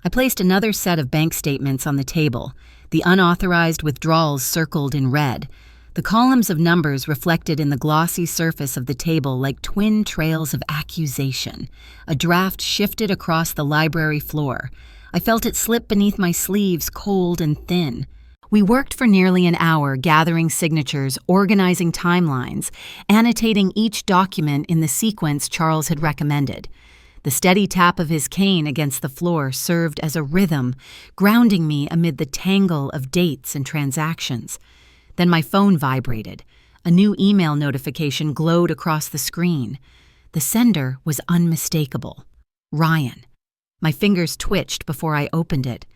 I placed another set of bank statements on the table, the unauthorized withdrawals circled in red, the columns of numbers reflected in the glossy surface of the table like twin trails of accusation. A draft shifted across the library floor. I felt it slip beneath my sleeves, cold and thin. We worked for nearly an hour, gathering signatures, organizing timelines, annotating each document in the sequence Charles had recommended. The steady tap of his cane against the floor served as a rhythm, grounding me amid the tangle of dates and transactions. Then my phone vibrated. A new email notification glowed across the screen. The sender was unmistakable. Ryan. My fingers twitched before I opened it.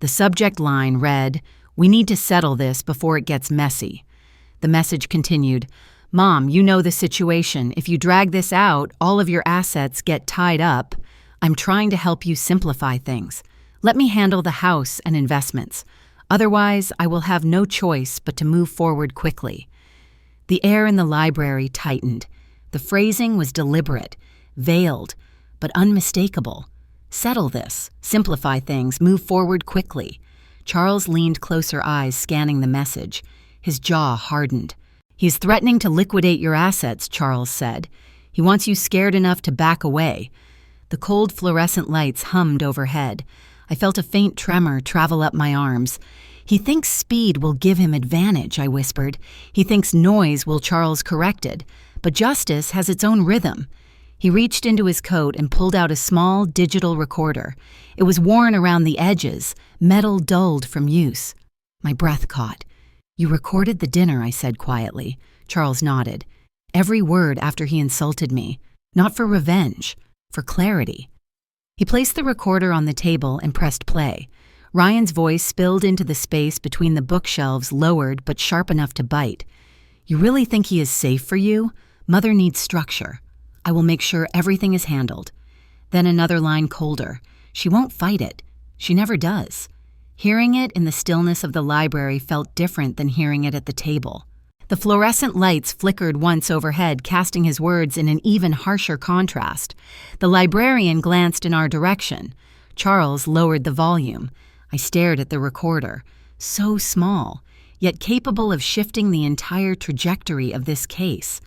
The subject line read, "We need to settle this before it gets messy." The message continued, "Mom, you know the situation. If you drag this out, all of your assets get tied up. I'm trying to help you simplify things. Let me handle the house and investments. Otherwise, I will have no choice but to move forward quickly." The air in the library tightened. The phrasing was deliberate, veiled, but unmistakable. Settle this, simplify things, move forward quickly. Charles leaned closer, eyes scanning the message. His jaw hardened. "He's threatening to liquidate your assets," Charles said. "He wants you scared enough to back away." The cold fluorescent lights hummed overhead. I felt a faint tremor travel up my arms. "He thinks speed will give him advantage," I whispered. "He thinks noise will Charles corrected. But justice has its own rhythm." He reached into his coat and pulled out a small digital recorder. It was worn around the edges, metal dulled from use. My breath caught. "You recorded the dinner," I said quietly. Charles nodded. Every word after he insulted me. Not for revenge, for clarity. He placed the recorder on the table and pressed play. Ryan's voice spilled into the space between the bookshelves, lowered but sharp enough to bite. "You really think he is safe for you? Mother needs structure. I will make sure everything is handled." Then another line colder. "She won't fight it. She never does." Hearing it in the stillness of the library felt different than hearing it at the table. The fluorescent lights flickered once overhead, casting his words in an even harsher contrast. The librarian glanced in our direction. Charles lowered the volume. I stared at the recorder. So small, yet capable of shifting the entire trajectory of this case.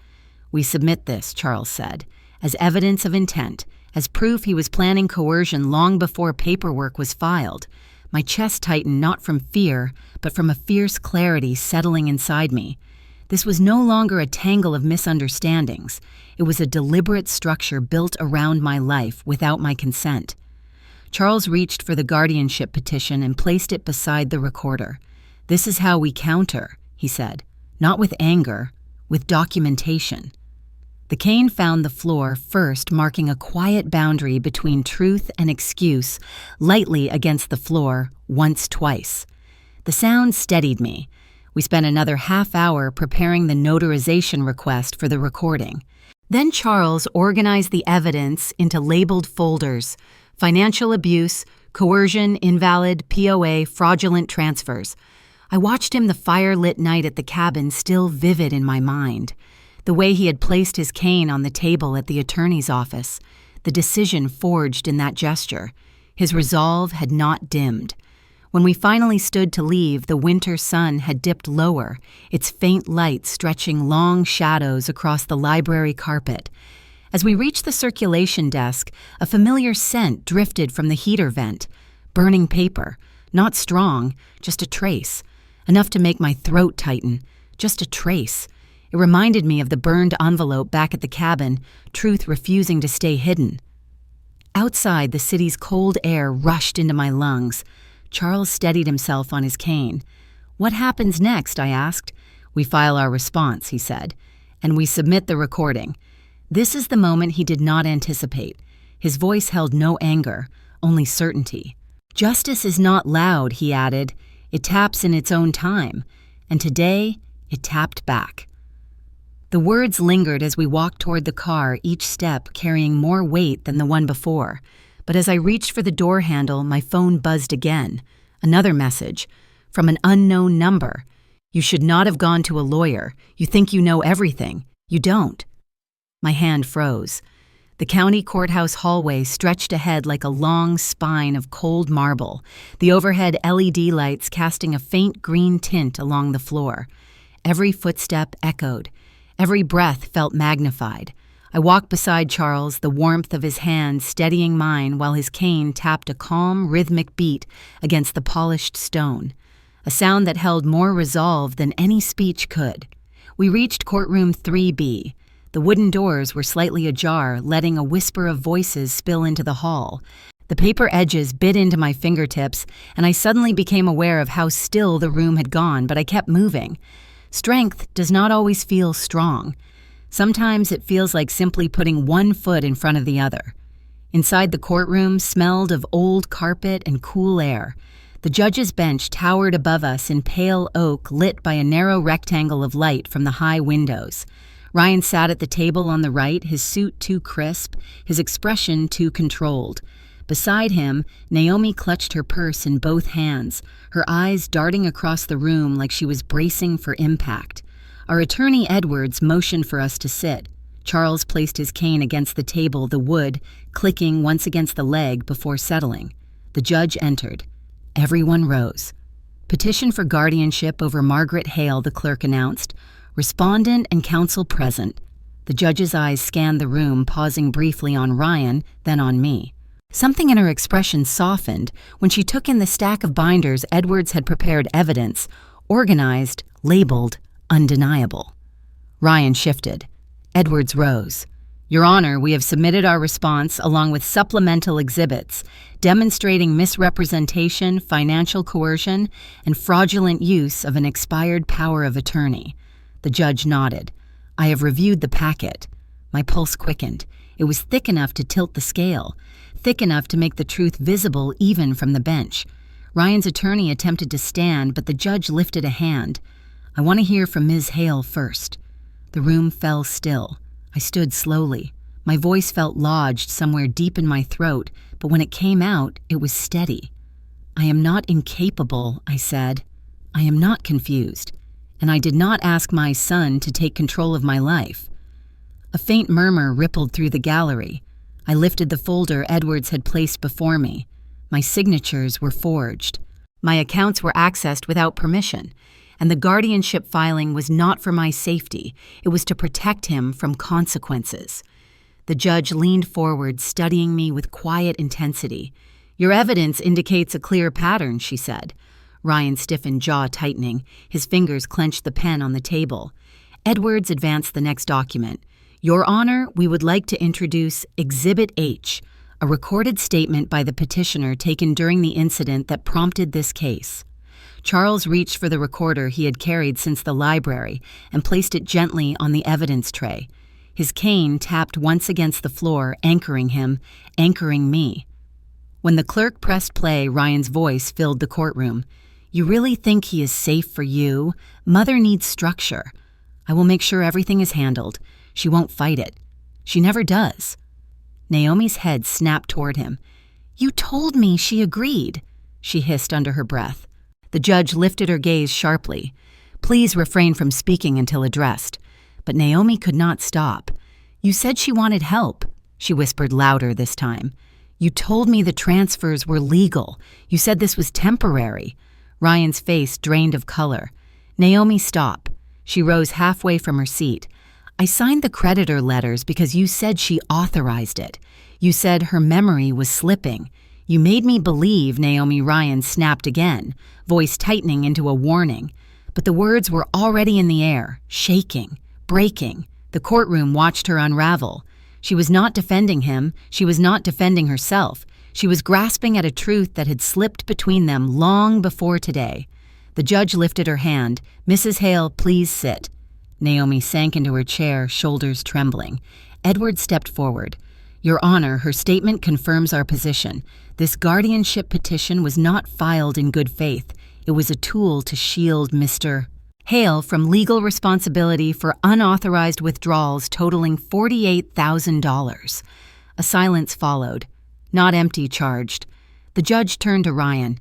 "We submit this," Charles said, "as evidence of intent, as proof he was planning coercion long before paperwork was filed." My chest tightened not from fear, but from a fierce clarity settling inside me. This was no longer a tangle of misunderstandings. It was a deliberate structure built around my life without my consent. Charles reached for the guardianship petition and placed it beside the recorder. "This is how we counter," he said. "Not with anger, with documentation." The cane found the floor first, marking a quiet boundary between truth and excuse, lightly against the floor, once, twice. The sound steadied me. We spent another half hour preparing the notarization request for the recording. Then Charles organized the evidence into labeled folders: financial abuse, coercion, invalid, POA, fraudulent transfers. I watched him the fire-lit night at the cabin, still vivid in my mind. The way he had placed his cane on the table at the attorney's office, the decision forged in that gesture. His resolve had not dimmed. When we finally stood to leave, the winter sun had dipped lower, its faint light stretching long shadows across the library carpet. As we reached the circulation desk, a familiar scent drifted from the heater vent. Burning paper. Not strong, just a trace. Enough to make my throat tighten. Just a trace. It reminded me of the burned envelope back at the cabin, truth refusing to stay hidden. Outside, the city's cold air rushed into my lungs. Charles steadied himself on his cane. "What happens next?" I asked. "We file our response," he said, "and we submit the recording." This is the moment he did not anticipate. His voice held no anger, only certainty. "Justice is not loud," he added. "It taps in its own time." And today, it tapped back. The words lingered as we walked toward the car, each step carrying more weight than the one before. But as I reached for the door handle, my phone buzzed again. Another message. From an unknown number. "You should not have gone to a lawyer. You think you know everything. You don't." My hand froze. The county courthouse hallway stretched ahead like a long spine of cold marble, the overhead LED lights casting a faint green tint along the floor. Every footstep echoed. Every breath felt magnified. I walked beside Charles, the warmth of his hand steadying mine while his cane tapped a calm, rhythmic beat against the polished stone, a sound that held more resolve than any speech could. We reached courtroom 3B. The wooden doors were slightly ajar, letting a whisper of voices spill into the hall. The paper edges bit into my fingertips, and I suddenly became aware of how still the room had gone, but I kept moving. Strength does not always feel strong. Sometimes it feels like simply putting one foot in front of the other. Inside the courtroom smelled of old carpet and cool air. The judge's bench towered above us in pale oak lit by a narrow rectangle of light from the high windows. Ryan sat at the table on the right, his suit too crisp, his expression too controlled. Beside him, Naomi clutched her purse in both hands, her eyes darting across the room like she was bracing for impact. Our attorney Edwards motioned for us to sit. Charles placed his cane against the table, the wood clicking once against the leg before settling. The judge entered. Everyone rose. "Petition for guardianship over Margaret Hale," the clerk announced. "Respondent and counsel present." The judge's eyes scanned the room, pausing briefly on Ryan, then on me. Something in her expression softened when she took in the stack of binders Edwards had prepared evidence, organized, labeled, undeniable. Ryan shifted. Edwards rose. "Your Honor, we have submitted our response along with supplemental exhibits demonstrating misrepresentation, financial coercion, and fraudulent use of an expired power of attorney." The judge nodded. "I have reviewed the packet." My pulse quickened. It was thick enough to tilt the scale, thick enough to make the truth visible even from the bench. Ryan's attorney attempted to stand, but the judge lifted a hand. "I want to hear from Ms. Hale first." The room fell still. I stood slowly. My voice felt lodged somewhere deep in my throat, but when it came out, it was steady. "I am not incapable," I said. "I am not confused. And I did not ask my son to take control of my life." A faint murmur rippled through the gallery. I lifted the folder Edwards had placed before me. My signatures were forged. My accounts were accessed without permission, and the guardianship filing was not for my safety. It was to protect him from consequences. The judge leaned forward, studying me with quiet intensity. "Your evidence indicates a clear pattern," she said. Ryan stiffened, jaw tightening. His fingers clenched the pen on the table. Edwards advanced the next document. "Your Honor, we would like to introduce Exhibit H, a recorded statement by the petitioner taken during the incident that prompted this case." Charles reached for the recorder he had carried since the library and placed it gently on the evidence tray. His cane tapped once against the floor, anchoring him, anchoring me. When the clerk pressed play, Ryan's voice filled the courtroom. "You really think he is safe for you? Mother needs structure. I will make sure everything is handled. She won't fight it. She never does." Naomi's head snapped toward him. "You told me she agreed," she hissed under her breath. The judge lifted her gaze sharply. "Please refrain from speaking until addressed." But Naomi could not stop. "You said she wanted help," she whispered louder this time. "You told me the transfers were legal. You said this was temporary." Ryan's face drained of color. "Naomi, stop." She rose halfway from her seat. I signed the creditor letters because you said she authorized it. You said her memory was slipping. You made me believe," Naomi Ryan snapped again, voice tightening into a warning. But the words were already in the air, shaking, breaking. The courtroom watched her unravel. She was not defending him. She was not defending herself. She was grasping at a truth that had slipped between them long before today. The judge lifted her hand. "Mrs. Hale, please sit." Naomi sank into her chair, shoulders trembling. Edward stepped forward. "Your Honor, her statement confirms our position. This guardianship petition was not filed in good faith. It was a tool to shield Mr. Hale from legal responsibility for unauthorized withdrawals totaling $48,000. A silence followed. "Not empty," charged. The judge turned to Ryan.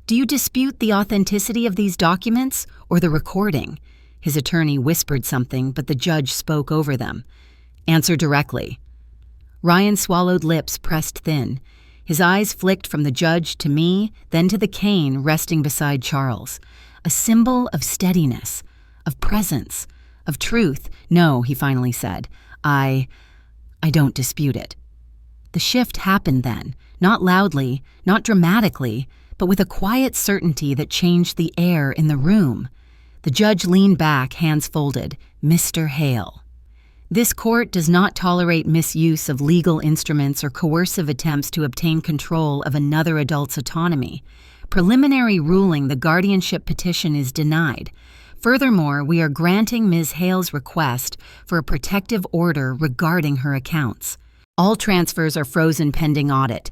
"Do you dispute the authenticity of these documents or the recording?" His attorney whispered something, but the judge spoke over them. "Answer directly." Ryan swallowed, lips pressed thin. His eyes flicked from the judge to me, then to the cane resting beside Charles. A symbol of steadiness, of presence, of truth. "No," he finally said. I don't dispute it." The shift happened then, not loudly, not dramatically, but with a quiet certainty that changed the air in the room. The judge leaned back, hands folded. "Mr. Hale. This court does not tolerate misuse of legal instruments or coercive attempts to obtain control of another adult's autonomy. Preliminary ruling, the guardianship petition is denied. Furthermore, we are granting Ms. Hale's request for a protective order regarding her accounts. All transfers are frozen pending audit."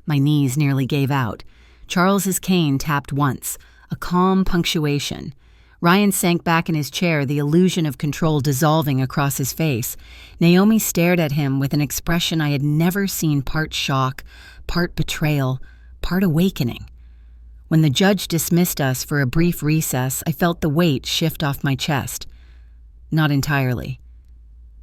My knees nearly gave out. Charles's cane tapped once, a calm punctuation. Ryan sank back in his chair, the illusion of control dissolving across his face. Naomi stared at him with an expression I had never seen, part shock, part betrayal, part awakening. When the judge dismissed us for a brief recess, I felt the weight shift off my chest. Not entirely,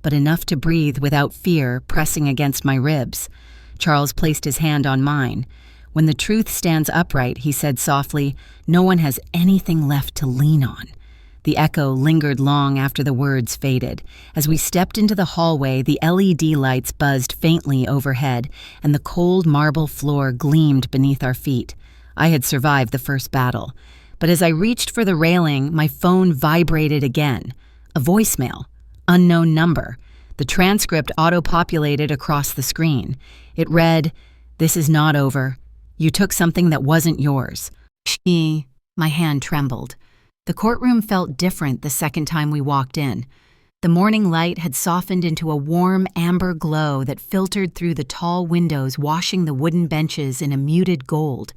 but enough to breathe without fear pressing against my ribs. Charles placed his hand on mine. "When the truth stands upright," he said softly, "no one has anything left to lean on." The echo lingered long after the words faded. As we stepped into the hallway, the LED lights buzzed faintly overhead, and the cold marble floor gleamed beneath our feet. I had survived the first battle. But as I reached for the railing, my phone vibrated again. A voicemail. Unknown number. The transcript auto-populated across the screen. It read, "This is not over. You took something that wasn't yours." My hand trembled. The courtroom felt different the second time we walked in. The morning light had softened into a warm amber glow that filtered through the tall windows, washing the wooden benches in a muted gold.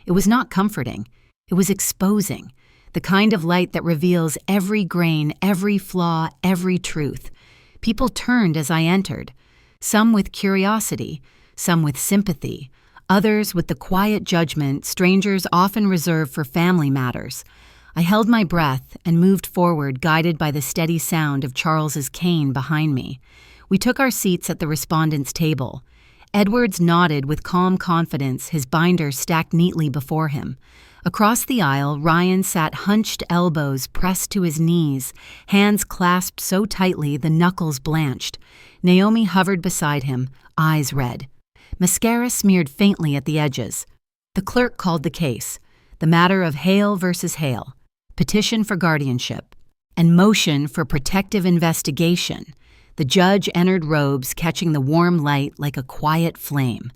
It was not comforting. It was exposing. The kind of light that reveals every grain, every flaw, every truth. People turned as I entered. Some with curiosity, some with sympathy, others with the quiet judgment strangers often reserve for family matters. I held my breath and moved forward, guided by the steady sound of Charles's cane behind me. We took our seats at the respondents' table. Edwards nodded with calm confidence, his binder stacked neatly before him. Across the aisle, Ryan sat hunched, elbows pressed to his knees, hands clasped so tightly the knuckles blanched. Naomi hovered beside him, eyes red. Mascara smeared faintly at the edges. The clerk called the case. The matter of Hale versus Hale. Petition for guardianship. And motion for protective investigation. The judge entered robes, catching the warm light like a quiet flame.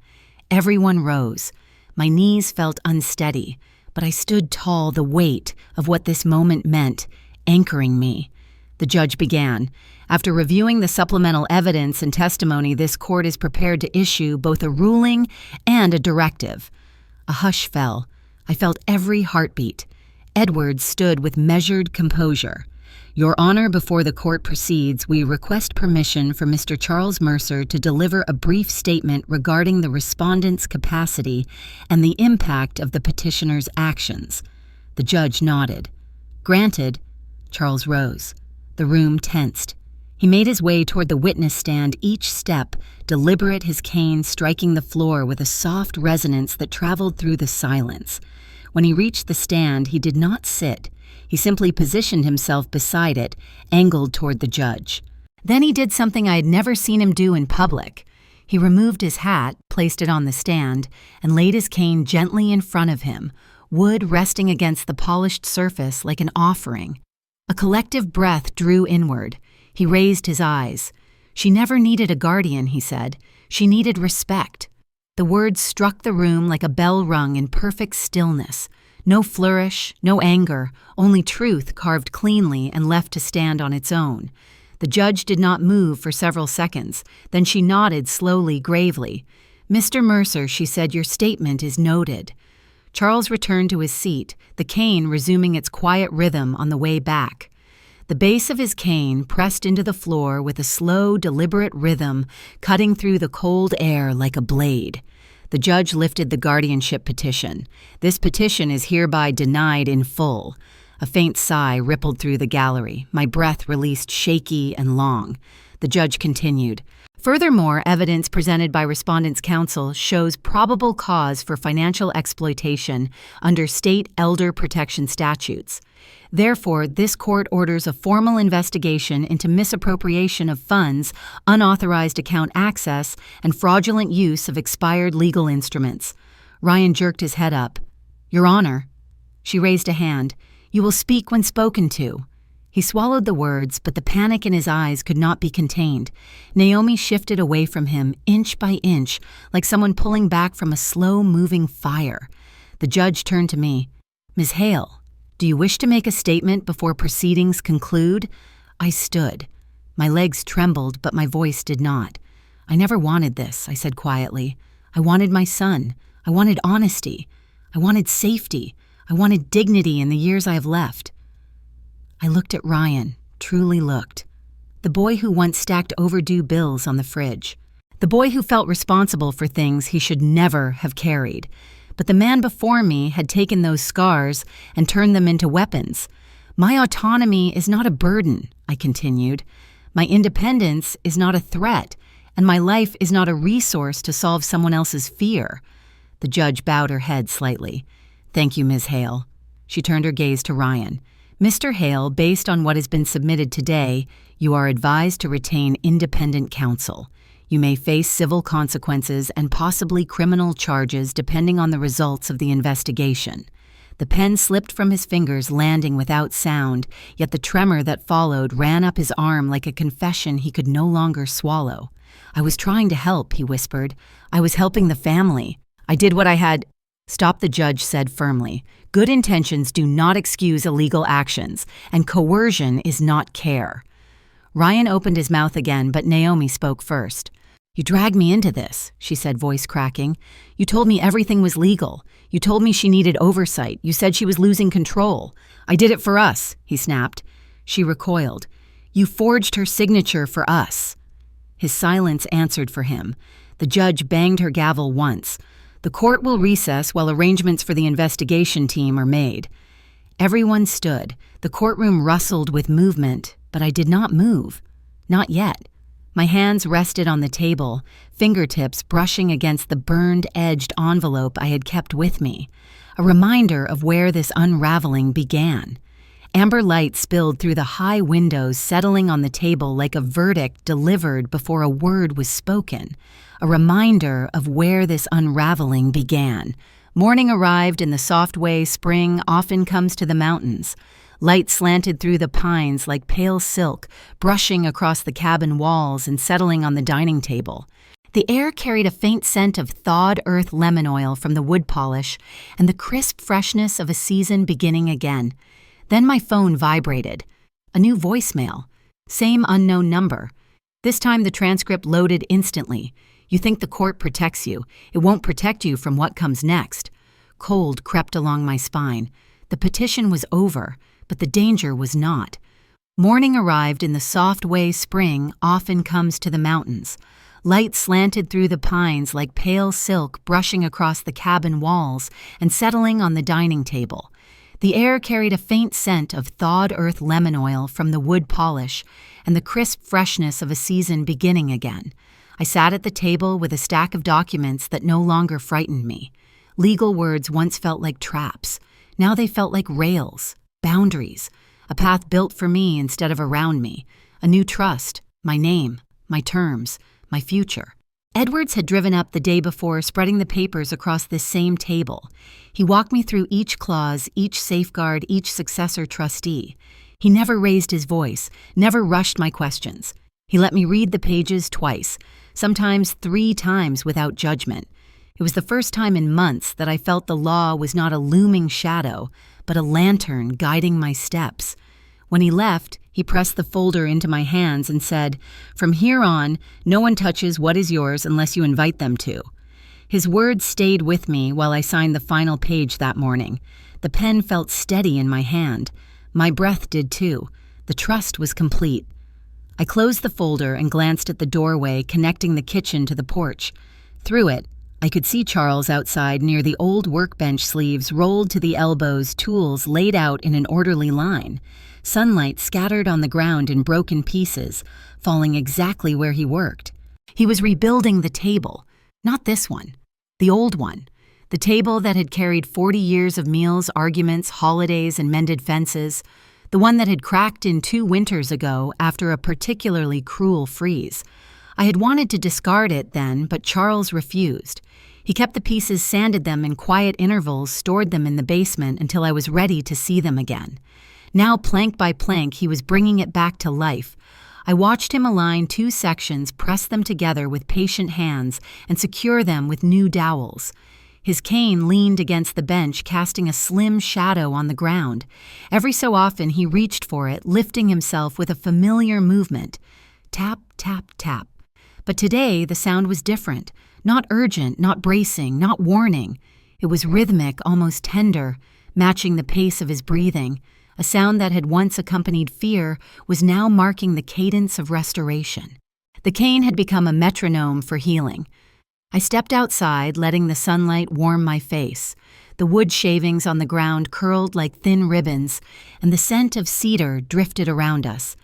Everyone rose. My knees felt unsteady, but I stood tall, the weight of what this moment meant, anchoring me. The judge began. After reviewing the supplemental evidence and testimony, this court is prepared to issue both a ruling and a directive. A hush fell. I felt every heartbeat. Edwards stood with measured composure. Your Honor, before the court proceeds, we request permission for Mr. Charles Mercer to deliver a brief statement regarding the respondent's capacity and the impact of the petitioner's actions. The judge nodded. Granted. Charles rose. The room tensed. He made his way toward the witness stand, each step deliberate, his cane striking the floor with a soft resonance that traveled through the silence. When he reached the stand, he did not sit. He simply positioned himself beside it, angled toward the judge. Then he did something I had never seen him do in public. He removed his hat, placed it on the stand, and laid his cane gently in front of him, wood resting against the polished surface like an offering. A collective breath drew inward. He raised his eyes. She never needed a guardian, he said. She needed respect. The words struck the room like a bell rung in perfect stillness. No flourish, no anger, only truth carved cleanly and left to stand on its own. The judge did not move for several seconds. Then she nodded slowly, gravely. "Mr. Mercer," she said, "your statement is noted." Charles returned to his seat, the cane resuming its quiet rhythm on the way back. The base of his cane pressed into the floor with a slow, deliberate rhythm, cutting through the cold air like a blade. The judge lifted the guardianship petition. "This petition is hereby denied in full." A faint sigh rippled through the gallery. My breath released shaky and long. The judge continued. "Furthermore, evidence presented by Respondent's Counsel shows probable cause for financial exploitation under state elder protection statutes. Therefore, this court orders a formal investigation into misappropriation of funds, unauthorized account access, and fraudulent use of expired legal instruments." Ryan jerked his head up. "Your Honor." She raised a hand. "You will speak when spoken to." He swallowed the words, but the panic in his eyes could not be contained. Naomi shifted away from him, inch by inch, like someone pulling back from a slow-moving fire. The judge turned to me. "Ms. Hale, do you wish to make a statement before proceedings conclude?" I stood. My legs trembled, but my voice did not. "I never wanted this," I said quietly. "I wanted my son. I wanted honesty. I wanted safety. I wanted dignity in the years I have left." I looked at Ryan, truly looked. The boy who once stacked overdue bills on the fridge. The boy who felt responsible for things he should never have carried. But the man before me had taken those scars and turned them into weapons. "My autonomy is not a burden," I continued. "My independence is not a threat, and my life is not a resource to solve someone else's fear." The judge bowed her head slightly. "Thank you, Ms. Hale." She turned her gaze to Ryan. "Mr. Hale, based on what has been submitted today, you are advised to retain independent counsel. You may face civil consequences and possibly criminal charges depending on the results of the investigation." The pen slipped from his fingers, landing without sound, yet the tremor that followed ran up his arm like a confession he could no longer swallow. "I was trying to help," he whispered. "I was helping the family. I did what I had—" "Stop," the judge said firmly. "Good intentions do not excuse illegal actions, and coercion is not care." Ryan opened his mouth again, but Naomi spoke first. "You dragged me into this," she said, voice cracking. "You told me everything was legal. You told me she needed oversight. You said she was losing control. I did it for us," he snapped. She recoiled. "You forged her signature for us." His silence answered for him. The judge banged her gavel once. "The court will recess while arrangements for the investigation team are made." Everyone stood. The courtroom rustled with movement, but I did not move. Not yet. My hands rested on the table, fingertips brushing against the burned-edged envelope I had kept with me, a reminder of where this unraveling began. Amber light spilled through the high windows, settling on the table like a verdict delivered before a word was spoken, a reminder of where this unraveling began. Morning arrived in the soft way spring often comes to the mountains. Light slanted through the pines like pale silk, brushing across the cabin walls and settling on the dining table. The air carried a faint scent of thawed earth lemon oil from the wood polish and the crisp freshness of a season beginning again. Then my phone vibrated. A new voicemail. Same unknown number. This time the transcript loaded instantly. "You think the court protects you. It won't protect you from what comes next." Cold crept along my spine. The petition was over, but the danger was not. Morning arrived in the soft way spring often comes to the mountains. Light slanted through the pines like pale silk, brushing across the cabin walls and settling on the dining table. The air carried a faint scent of thawed earth lemon oil from the wood polish and the crisp freshness of a season beginning again. I sat at the table with a stack of documents that no longer frightened me. Legal words once felt like traps. Now they felt like rails, boundaries, a path built for me instead of around me, a new trust, My name, my terms, my future. Edwards had driven up the day before, spreading the papers across this same table. He walked me through each clause, each safeguard, each successor trustee. He never raised his voice, never rushed my questions. He let me read the pages twice, sometimes 3 times without judgment. It was the first time in months that I felt the law was not a looming shadow, but a lantern guiding my steps. When he left, he pressed the folder into my hands and said, "From here on, no one touches what is yours unless you invite them to." His words stayed with me while I signed the final page that morning. The pen felt steady in my hand. My breath did too. The trust was complete. I closed the folder and glanced at the doorway connecting the kitchen to the porch. Through it, I could see Charles outside near the old workbench sleeves rolled to the elbows, tools laid out in an orderly line. Sunlight scattered on the ground in broken pieces, falling exactly where he worked. He was rebuilding the table, not this one, the old one. The table that had carried 40 years of meals, arguments, holidays, and mended fences. The one that had cracked in 2 winters ago after a particularly cruel freeze. I had wanted to discard it then, but Charles refused. He kept the pieces, sanded them in quiet intervals, stored them in the basement until I was ready to see them again. Now, plank by plank, he was bringing it back to life. I watched him align 2 sections, press them together with patient hands, and secure them with new dowels. His cane leaned against the bench, casting a slim shadow on the ground. Every so often he reached for it, lifting himself with a familiar movement. Tap, tap, tap. But today the sound was different. Not urgent, not bracing, not warning. It was rhythmic, almost tender, matching the pace of his breathing. A sound that had once accompanied fear was now marking the cadence of restoration. The cane had become a metronome for healing. I stepped outside, letting the sunlight warm my face. The wood shavings on the ground curled like thin ribbons, and the scent of cedar drifted around us.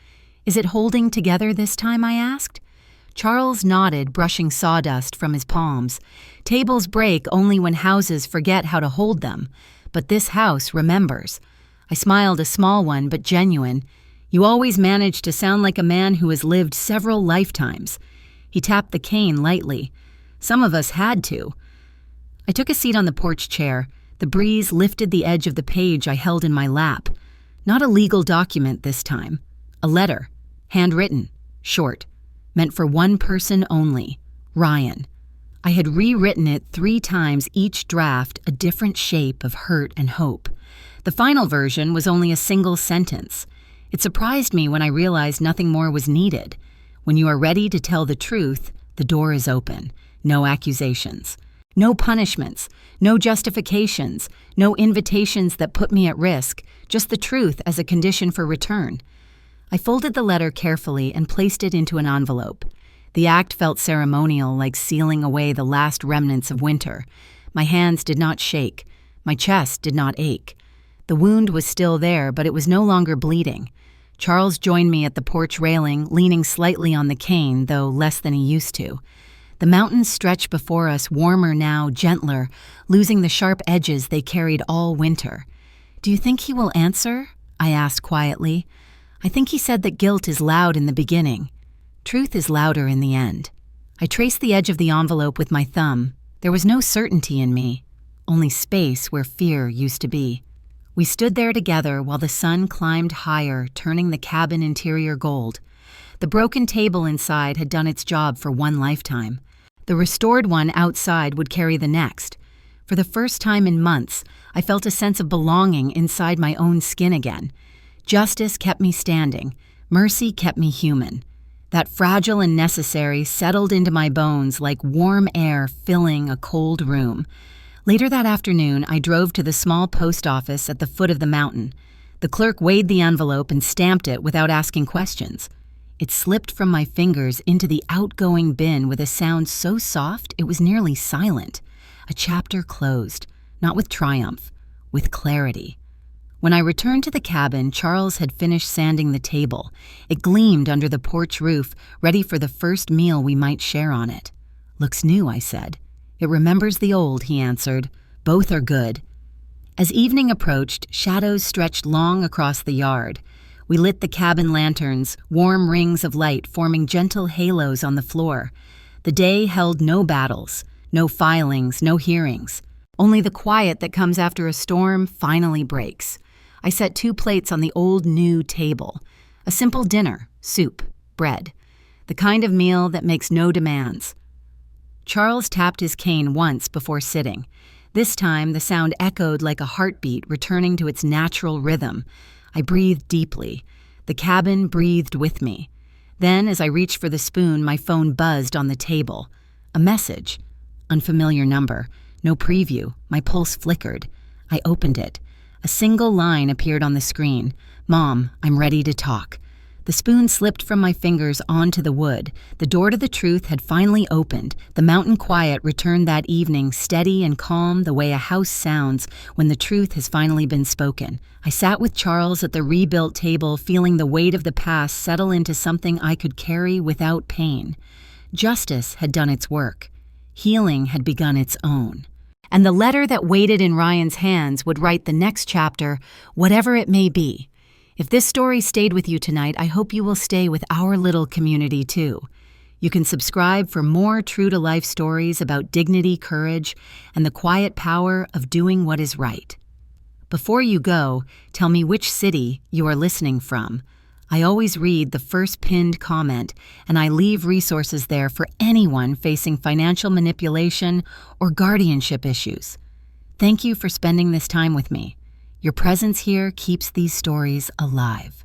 "Is it holding together this time?" I asked. Charles nodded, brushing sawdust from his palms. Tables break only when houses forget how to hold them, but this house remembers. I smiled, a small one but genuine. "You always manage to sound like a man who has lived several lifetimes." He tapped the cane lightly. "Some of us had to." I took a seat on the porch chair. The breeze lifted the edge of the page I held in my lap. Not a legal document this time. A letter. Handwritten. Short. Meant for one person only. Ryan. I had rewritten it 3 times, each draft a different shape of hurt and hope. The final version was only a single sentence. It surprised me when I realized nothing more was needed. When you are ready to tell the truth, the door is open. No accusations. No punishments. No justifications. No invitations that put me at risk. Just the truth as a condition for return. I folded the letter carefully and placed it into an envelope. The act felt ceremonial, like sealing away the last remnants of winter. My hands did not shake. My chest did not ache. The wound was still there, but it was no longer bleeding. Charles joined me at the porch railing, leaning slightly on the cane, though less than he used to. The mountains stretched before us, warmer now, gentler, losing the sharp edges they carried all winter. "Do you think he will answer?" I asked quietly. "I think he said that guilt is loud in the beginning. Truth is louder in the end." I traced the edge of the envelope with my thumb. There was no certainty in me, only space where fear used to be. We stood there together while the sun climbed higher, turning the cabin interior gold. The broken table inside had done its job for one lifetime. The restored one outside would carry the next. For the first time in months, I felt a sense of belonging inside my own skin again. Justice kept me standing. Mercy kept me human. That fragile and necessary settled into my bones like warm air filling a cold room. Later that afternoon, I drove to the small post office at the foot of the mountain. The clerk weighed the envelope and stamped it without asking questions. It slipped from my fingers into the outgoing bin with a sound so soft it was nearly silent. A chapter closed, not with triumph, with clarity. When I returned to the cabin, Charles had finished sanding the table. It gleamed under the porch roof, ready for the first meal we might share on it. "Looks new," I said. "It remembers the old," he answered. "Both are good." As evening approached, shadows stretched long across the yard. We lit the cabin lanterns, warm rings of light forming gentle halos on the floor. The day held no battles, no filings, no hearings. Only the quiet that comes after a storm finally breaks. I set 2 plates on the old-new table. A simple dinner, soup, bread. The kind of meal that makes no demands. Charles tapped his cane once before sitting. This time, the sound echoed like a heartbeat returning to its natural rhythm. I breathed deeply. The cabin breathed with me. Then, as I reached for the spoon, my phone buzzed on the table. A message. Unfamiliar number. No preview. My pulse flickered. I opened it. A single line appeared on the screen. "Mom, I'm ready to talk." The spoon slipped from my fingers onto the wood. The door to the truth had finally opened. The mountain quiet returned that evening, steady and calm the way a house sounds when the truth has finally been spoken. I sat with Charles at the rebuilt table, feeling the weight of the past settle into something I could carry without pain. Justice had done its work. Healing had begun its own. And the letter that waited in Ryan's hands would write the next chapter, whatever it may be. If this story stayed with you tonight, I hope you will stay with our little community too. You can subscribe for more true-to-life stories about dignity, courage, and the quiet power of doing what is right. Before you go, tell me which city you are listening from. I always read the first pinned comment, and I leave resources there for anyone facing financial manipulation or guardianship issues. Thank you for spending this time with me. Your presence here keeps these stories alive.